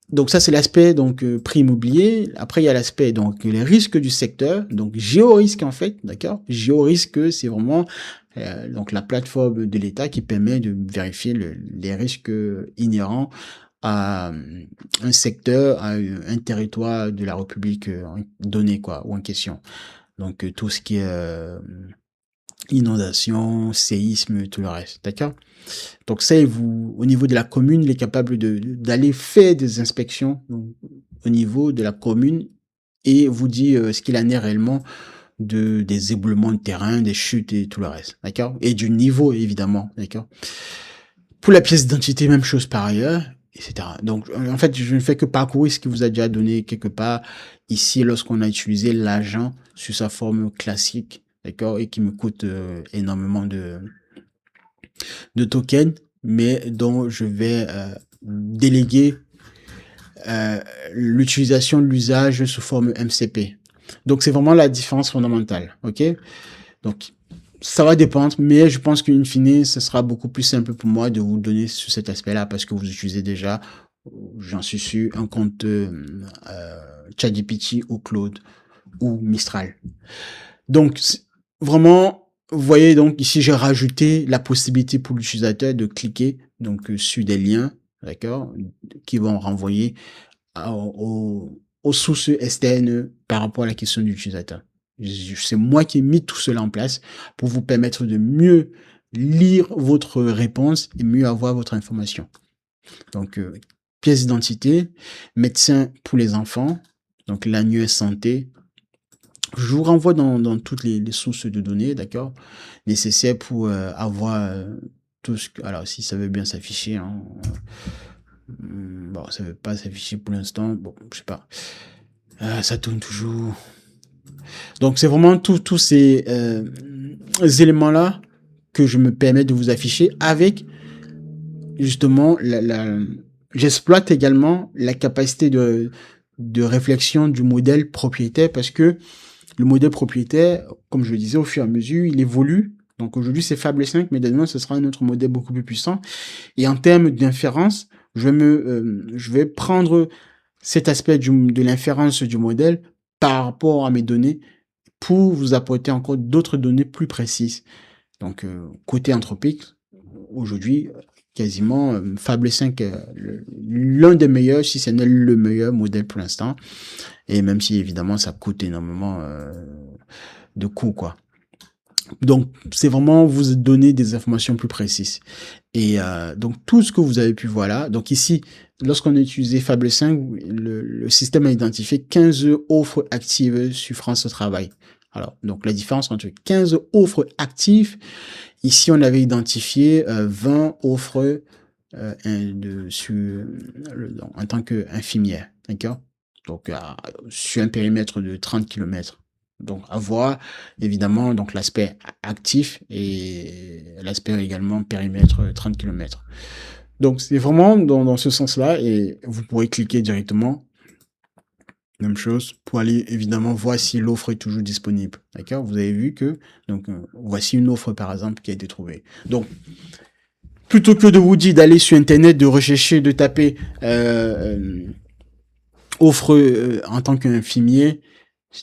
Donc ça c'est l'aspect donc prix immobilier. Après il y a l'aspect donc les risques du secteur, donc géorisque en fait, d'accord. Géorisque c'est vraiment donc la plateforme de l'État qui permet de vérifier les risques inhérents à un secteur, à un territoire de la République donné quoi ou en question. Donc tout ce qui est inondation, séisme, tout le reste, d'accord. Donc ça, vous, au niveau de la commune, il est capable d'aller faire des inspections donc, au niveau de la commune et vous dit ce qu'il en est réellement des éboulements de terrain, des chutes et tout le reste, d'accord. Et du niveau évidemment, d'accord. Pour la pièce d'identité, même chose par ailleurs, etc. Donc en fait, je ne fais que parcourir ce qui vous a déjà donné quelque part ici lorsqu'on a utilisé l'agent sur sa forme classique, d'accord, et qui me coûte énormément de tokens, mais dont je vais déléguer l'utilisation de l'usage sous forme MCP. Donc c'est vraiment la différence fondamentale, ok. Donc ça va dépendre, mais je pense qu'in fine, ce sera beaucoup plus simple pour moi de vous donner sur cet aspect-là parce que vous utilisez déjà, j'en suis sûr, un compte ChatGPT ou Claude ou Mistral. Donc vraiment, vous voyez donc ici j'ai rajouté la possibilité pour l'utilisateur de cliquer donc sur des liens, d'accord, qui vont renvoyer aux sources externes par rapport à la question de l'utilisateur. C'est moi qui ai mis tout cela en place pour vous permettre de mieux lire votre réponse et mieux avoir votre information. Donc, pièce d'identité, médecin pour les enfants, donc l'annuaire santé. Je vous renvoie dans toutes les sources de données, d'accord, nécessaires pour avoir tout ce que... Alors, si ça veut bien s'afficher, hein, bon, ça veut pas s'afficher pour l'instant. Bon, je sais pas. Ça tourne toujours. Donc, c'est vraiment tous ces éléments-là que je me permets de vous afficher avec, justement, j'exploite également la capacité de réflexion du modèle propriétaire parce que le modèle propriétaire, comme je le disais, au fur et à mesure, il évolue. Donc, aujourd'hui, c'est Fable 5, mais demain, ce sera un autre modèle beaucoup plus puissant. Et en termes d'inférence, je vais prendre cet aspect de l'inférence du modèle par rapport à mes données pour vous apporter encore d'autres données plus précises. Donc, côté anthropique, aujourd'hui, quasiment, Fable 5 est l'un des meilleurs, si ce n'est le meilleur modèle pour l'instant. Et même si, évidemment, ça coûte énormément de coûts, quoi. Donc, c'est vraiment vous donner des informations plus précises. Et donc, tout ce que vous avez pu voir là. Donc ici, lorsqu'on a utilisé Fable 5, le système a identifié 15 offres actives sur France Travail. Alors, donc la différence entre 15 offres actives, ici on avait identifié 20 offres en tant qu'infirmière, d'accord. Donc sur un périmètre de 30 km. Donc à voir évidemment donc l'aspect actif et l'aspect également périmètre 30 km. Donc c'est vraiment dans ce sens-là et vous pourrez cliquer directement. Même chose pour aller évidemment voir si l'offre est toujours disponible. D'accord? Vous avez vu que donc voici une offre par exemple qui a été trouvée. Donc plutôt que de vous dire d'aller sur internet, de rechercher, de taper offre en tant qu'infirmier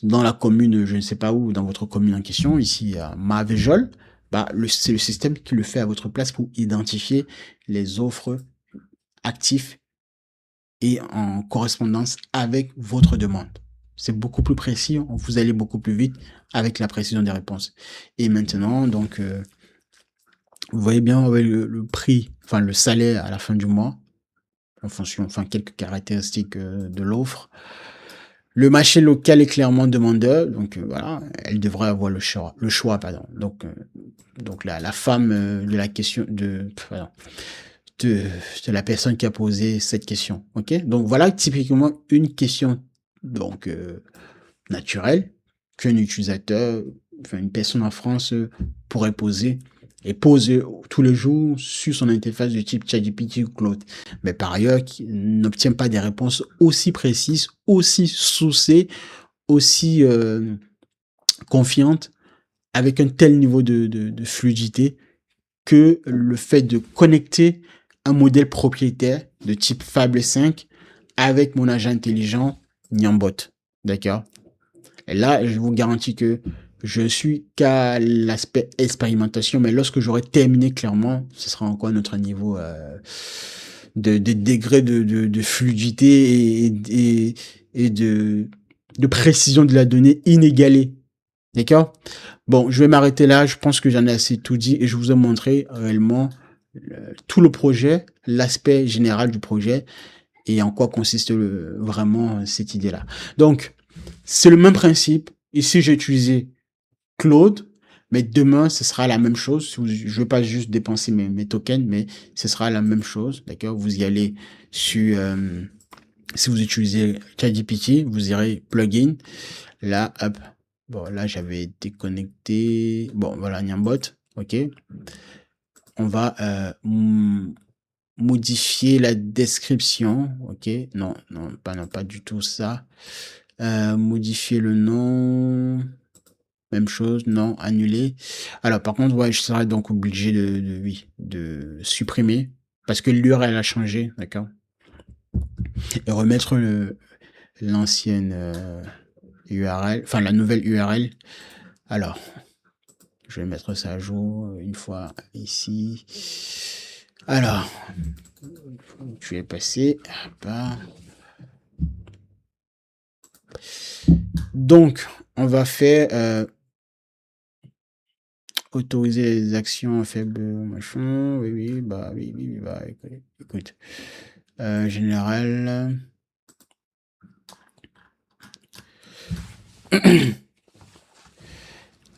dans la commune, je ne sais pas où, dans votre commune en question, ici à Mavéjol, bah, c'est le système qui le fait à votre place pour identifier les offres actives et en correspondance avec votre demande. C'est beaucoup plus précis, vous allez beaucoup plus vite avec la précision des réponses. Et maintenant, donc, vous voyez bien le prix, enfin le salaire à la fin du mois, en fonction, enfin quelques caractéristiques de l'offre. Le marché local est clairement demandeur, donc voilà, elle devrait avoir le choix, pardon. Donc la femme de la question de la personne qui a posé cette question, ok? Donc voilà typiquement une question donc naturelle qu'un utilisateur, enfin une personne en France pourrait poser et pose tous les jours sur son interface de type ChatGPT ou Claude. Mais par ailleurs, qui n'obtient pas des réponses aussi précises, aussi sourcées, aussi confiantes, avec un tel niveau de fluidité que le fait de connecter un modèle propriétaire de type Fable 5 avec mon agent intelligent Niambot. D'accord? Et là, je vous garantis que je suis qu'à l'aspect expérimentation, mais lorsque j'aurai terminé clairement, ce sera encore notre niveau de degré de fluidité et de précision de la donnée inégalée. D'accord? Bon, je vais m'arrêter là. Je pense que j'en ai assez tout dit et je vous ai montré réellement tout le projet, l'aspect général du projet et en quoi consiste vraiment cette idée-là. Donc, c'est le même principe. Ici, j'ai utilisé Claude, mais demain, ce sera la même chose. Je ne veux pas juste dépenser mes tokens, mais ce sera la même chose. D'accord? Vous y allez sur, si vous utilisez ChatGPT, vous irez plugin. Là, hop. Bon, là, j'avais déconnecté. Bon, voilà, Niambot. OK. On va modifier la description. OK. Non, pas du tout ça. Modifier le nom. Même chose, non, annuler. Alors, par contre, ouais, je serai donc obligé de supprimer parce que l'URL a changé, d'accord? Et remettre l'ancienne URL, enfin la nouvelle URL. Alors, je vais mettre ça à jour une fois ici. Alors, je vais passer. Donc, on va faire autoriser les actions à faible machin. Oui, bah, écoute. Général.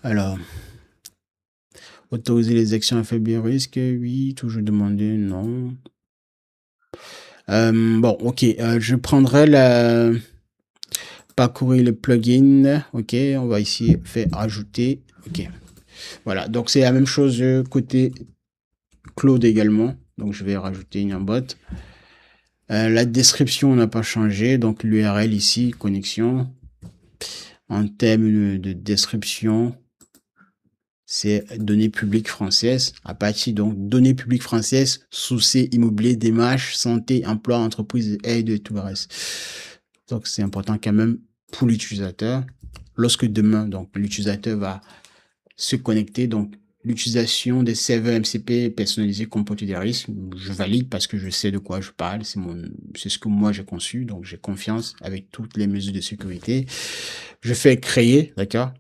Alors, autoriser les actions à faible risque, oui, toujours demander, non. Bon, ok, je prendrai parcourir le plugin, ok, on va ici faire ajouter, ok. Voilà, donc c'est la même chose côté Claude également, donc je vais rajouter une bot. La description n'a pas changé, donc l'URL ici, connexion. En termes de description, c'est données publiques françaises. À partir donc données publiques françaises, souci immobilier, démarche, santé, emploi, entreprise, aide et tout le reste. Donc c'est important quand même pour l'utilisateur. Lorsque demain donc l'utilisateur va se connecter, donc l'utilisation des serveurs MCP personnalisés comportent des risques. Je valide parce que je sais de quoi je parle. C'est ce que moi j'ai conçu, donc j'ai confiance avec toutes les mesures de sécurité. Je fais créer, d'accord.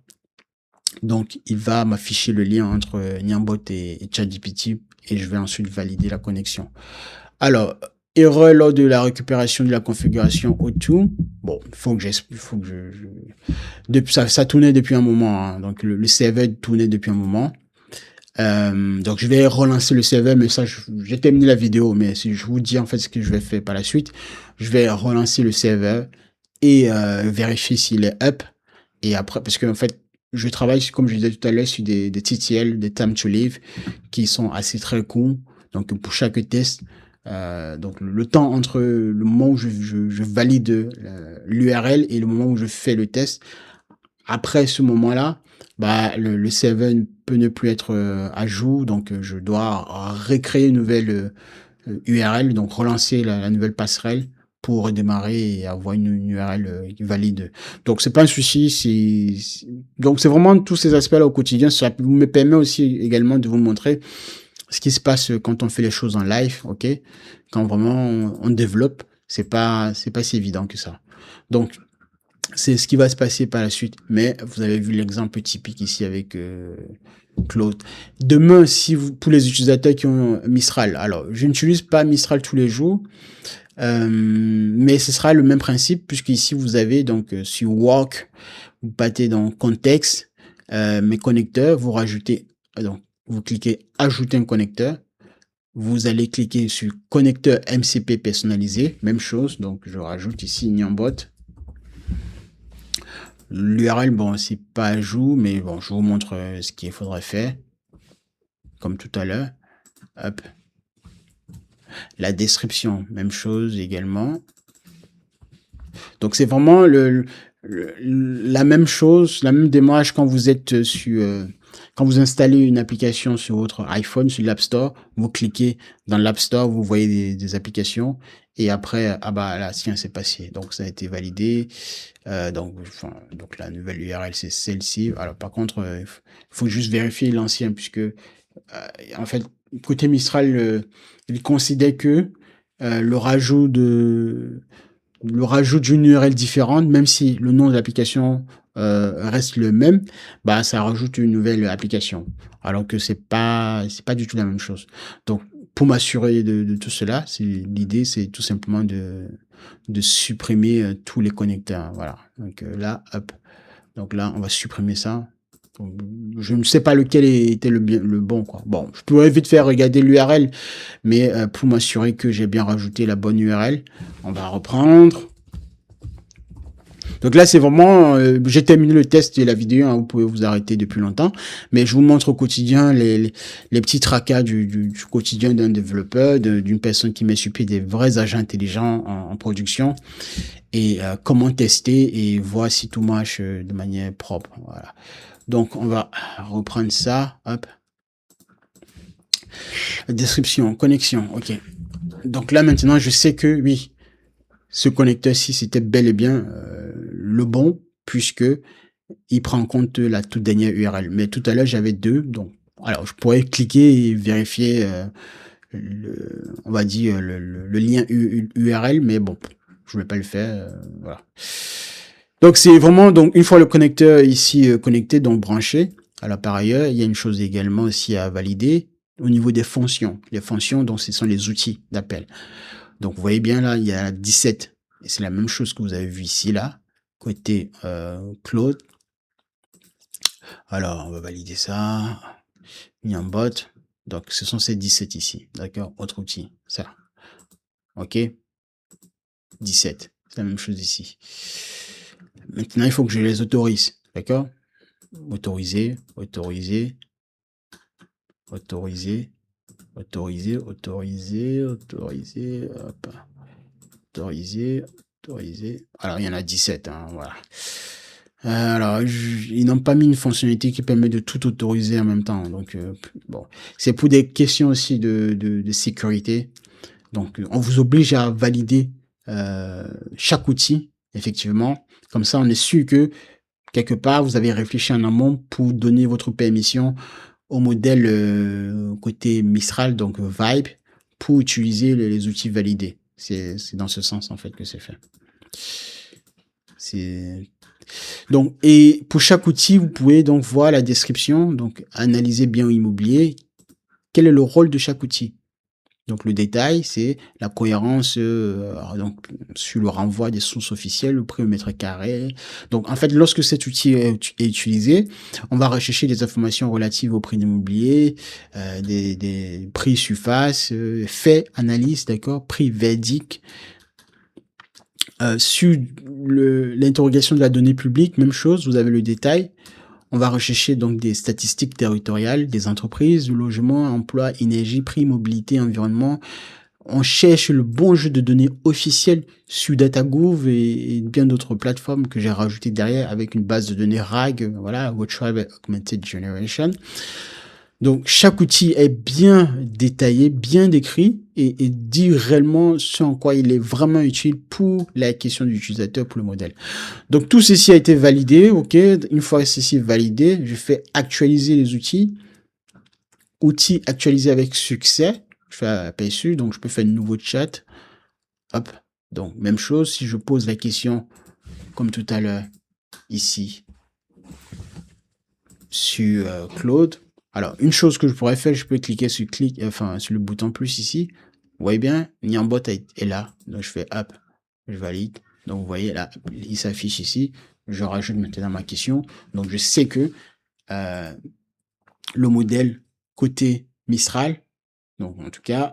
Donc, il va m'afficher le lien entre Niambot et ChatGPT et je vais ensuite valider la connexion. Alors, erreur lors de la récupération de la configuration O2. Bon, ça tournait depuis un moment, hein. Donc, le serveur tournait depuis un moment. Donc, je vais relancer le serveur, mais ça, j'ai terminé la vidéo, mais si je vous dis en fait ce que je vais faire par la suite, je vais relancer le serveur et vérifier s'il est up. Et après, parce que en fait, je travaille, comme je disais tout à l'heure, sur des TTL, des time to live, qui sont assez très courts. Donc, pour chaque test, donc le temps entre le moment où je valide l'URL et le moment où je fais le test, après ce moment-là, bah, le serveur peut ne plus être à jour. Donc, je dois recréer une nouvelle URL, donc relancer la nouvelle passerelle pour redémarrer et avoir une URL valide. Donc c'est pas un souci, donc c'est vraiment tous ces aspects-là au quotidien. Ça me permet aussi également de vous montrer ce qui se passe quand on fait les choses en live, ok? Quand vraiment on développe, c'est pas si évident que ça. Donc c'est ce qui va se passer par la suite. Mais vous avez vu l'exemple typique ici avec Claude. Demain, si vous, pour les utilisateurs qui ont Mistral, alors je n'utilise pas Mistral tous les jours, mais ce sera le même principe puisqu'ici vous avez donc sur Work, vous partez dans Contexte, mes connecteurs, vous rajoutez, donc vous cliquez Ajouter un connecteur. Vous allez cliquer sur Connecteur MCP personnalisé, même chose, donc je rajoute ici Niambot. L'URL, bon, c'est pas à jour, mais bon, je vous montre ce qu'il faudrait faire, comme tout à l'heure. Hop. La description, même chose également. Donc c'est vraiment la même chose, la même démarche quand vous êtes sur, quand vous installez une application sur votre iPhone, sur l'App Store, vous cliquez dans l'App Store, vous voyez des applications, et après, ah bah là, tiens, c'est passé. Donc ça a été validé. Donc la nouvelle URL, c'est celle-ci. Alors par contre, il faut juste vérifier l'ancien, puisque en fait, côté Mistral, il considère que le rajout d'une URL différente, même si le nom de l'application reste le même, bah ça rajoute une nouvelle application. Alors que c'est pas du tout la même chose. Donc pour m'assurer de tout cela, l'idée c'est tout simplement de supprimer tous les connecteurs. Voilà. Donc là, hop. Donc là, on va supprimer ça. Je ne sais pas lequel était le bon, quoi. Bon, je pourrais vite faire regarder l'URL, mais pour m'assurer que j'ai bien rajouté la bonne URL, on va reprendre. Donc là, c'est vraiment, j'ai terminé le test et la vidéo, hein, vous pouvez vous arrêter depuis longtemps, mais je vous montre au quotidien les petits tracas du quotidien d'un développeur, d'une personne qui met sur pied des vrais agents intelligents en production, et comment tester et voir si tout marche de manière propre. Voilà. Donc, on va reprendre ça. Hop. Description, connexion. OK. Donc là, maintenant, je sais que, oui, ce connecteur-ci, c'était bel et bien le bon, puisque il prend en compte la toute dernière URL. Mais tout à l'heure, j'avais deux. Donc, alors, je pourrais cliquer et vérifier, on va dire, le lien URL, mais bon, je ne vais pas le faire. Voilà. Donc, c'est vraiment, donc, une fois le connecteur ici connecté, donc branché à l'appareil, il y a une chose également aussi à valider au niveau des fonctions. Les fonctions, donc, ce sont les outils d'appel. Donc, vous voyez bien là, il y a 17. Et c'est la même chose que vous avez vu ici, là, côté Claude. Alors, on va valider ça. Niambot. Donc, ce sont ces 17 ici. D'accord? Autre outil. Ça. OK? 17. C'est la même chose ici. Maintenant, il faut que je les autorise. D'accord? Autoriser, autoriser, autoriser, autoriser, autoriser, autoriser, hop. Autoriser, autoriser. Alors, il y en a 17, hein, voilà. Alors, ils n'ont pas mis une fonctionnalité qui permet de tout autoriser en même temps. Donc, bon, c'est pour des questions aussi de sécurité. Donc, on vous oblige à valider chaque outil, effectivement. Comme ça, on est sûr que quelque part, vous avez réfléchi en amont pour donner votre permission au modèle côté Mistral, donc Vibe, pour utiliser les outils validés. C'est dans ce sens, en fait, que c'est fait. Donc, et pour chaque outil, vous pouvez donc voir la description, donc analyser bien immobilier. Quel est le rôle de chaque outil? Donc, le détail, c'est la cohérence donc, sur le renvoi des sources officielles, le prix au mètre carré. Donc, en fait, lorsque cet outil est utilisé, on va rechercher des informations relatives au prix d'immobilier, des prix surface, faits, analyse, d'accord, prix verdict. Sur l'interrogation de la donnée publique, même chose, vous avez le détail. On va rechercher donc des statistiques territoriales des entreprises, du logement, emploi, énergie, prix, mobilité, environnement. On cherche le bon jeu de données officiel sur DataGouv et bien d'autres plateformes que j'ai rajoutées derrière avec une base de données RAG, voilà, Virtual Augmented Generation. Donc, chaque outil est bien détaillé, bien décrit et dit réellement ce en quoi il est vraiment utile pour la question de l'utilisateur, pour le modèle. Donc, tout ceci a été validé. OK. Une fois ceci validé, je fais actualiser les outils. Outils actualisés avec succès. Je fais aperçu. Donc, je peux faire un nouveau chat. Hop. Donc, même chose. Si je pose la question, comme tout à l'heure, ici, sur Claude. Alors, une chose que je pourrais faire, je peux cliquer sur sur le bouton plus ici. Vous voyez bien, Niambot est là. Donc, je fais hop, je valide. Donc, vous voyez là, il s'affiche ici. Je rajoute maintenant ma question. Donc, je sais que le modèle côté Mistral, donc en tout cas,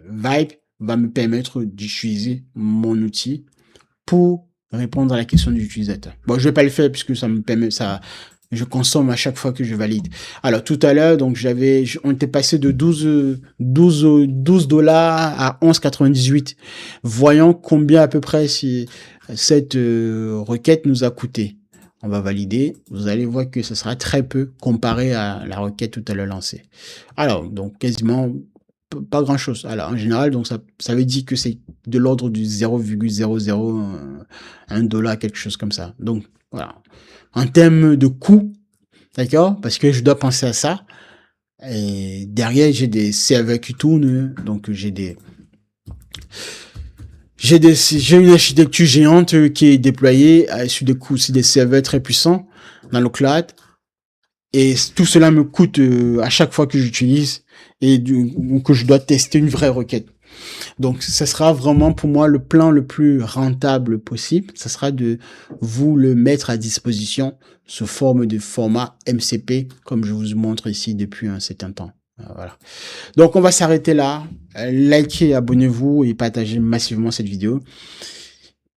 Vibe va me permettre d'utiliser mon outil pour répondre à la question de l'utilisateur. Bon, je vais pas le faire puisque ça me permet, je consomme à chaque fois que je valide. Alors, tout à l'heure, donc on était passé de 12 dollars à 11,98. Voyons combien à peu près si cette requête nous a coûté. On va valider. Vous allez voir que ce sera très peu comparé à la requête tout à l'heure lancée. Alors, donc quasiment pas grand chose. Alors, en général, donc ça veut dire que c'est de l'ordre du 0,001 dollar, quelque chose comme ça. Donc, voilà. En termes de coût, d'accord, parce que je dois penser à ça. Et derrière, j'ai des serveurs qui tournent, donc j'ai une architecture géante qui est déployée sur des serveurs très puissants dans le cloud. Et tout cela me coûte à chaque fois que j'utilise et que je dois tester une vraie requête. Donc, ça sera vraiment pour moi le plan le plus rentable possible. Ça sera de vous le mettre à disposition sous forme de format MCP, comme je vous montre ici depuis un certain temps. Voilà. Donc, on va s'arrêter là. Likez, abonnez-vous et partagez massivement cette vidéo.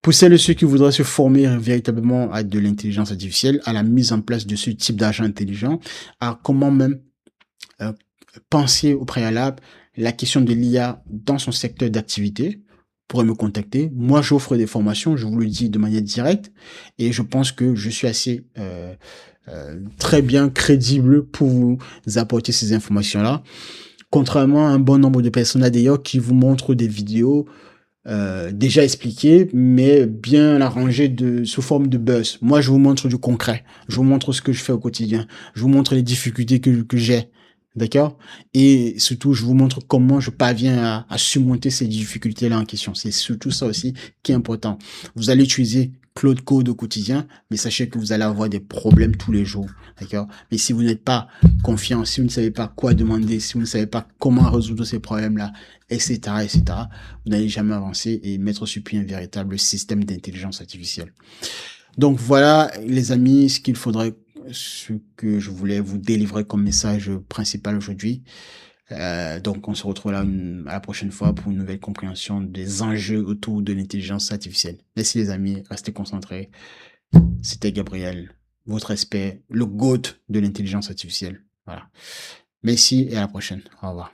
Pour celles et ceux qui voudraient se former véritablement à de l'intelligence artificielle, à la mise en place de ce type d'agent intelligent, à comment même penser au préalable la question de l'IA dans son secteur d'activité, pourrait me contacter. Moi, j'offre des formations, je vous le dis de manière directe, et je pense que je suis assez très bien crédible pour vous apporter ces informations-là. Contrairement à un bon nombre de personnes d'ailleurs qui vous montrent des vidéos déjà expliquées, mais bien arrangées sous forme de buzz. Moi, je vous montre du concret. Je vous montre ce que je fais au quotidien. Je vous montre les difficultés que j'ai. D'accord? Et surtout, je vous montre comment je parviens à surmonter ces difficultés-là en question. C'est surtout ça aussi qui est important. Vous allez utiliser Claude Code au quotidien, mais sachez que vous allez avoir des problèmes tous les jours. D'accord? Mais si vous n'êtes pas confiant, si vous ne savez pas quoi demander, si vous ne savez pas comment résoudre ces problèmes-là, etc., etc., vous n'allez jamais avancer et mettre sur pied un véritable système d'intelligence artificielle. Donc voilà, les amis, ce que je voulais vous délivrer comme message principal aujourd'hui. Donc on se retrouve là à la prochaine fois pour une nouvelle compréhension des enjeux autour de l'intelligence artificielle. Merci les amis, restez concentrés. C'était Gabriel, votre expert, le GOAT de l'intelligence artificielle. Voilà. Merci et à la prochaine. Au revoir.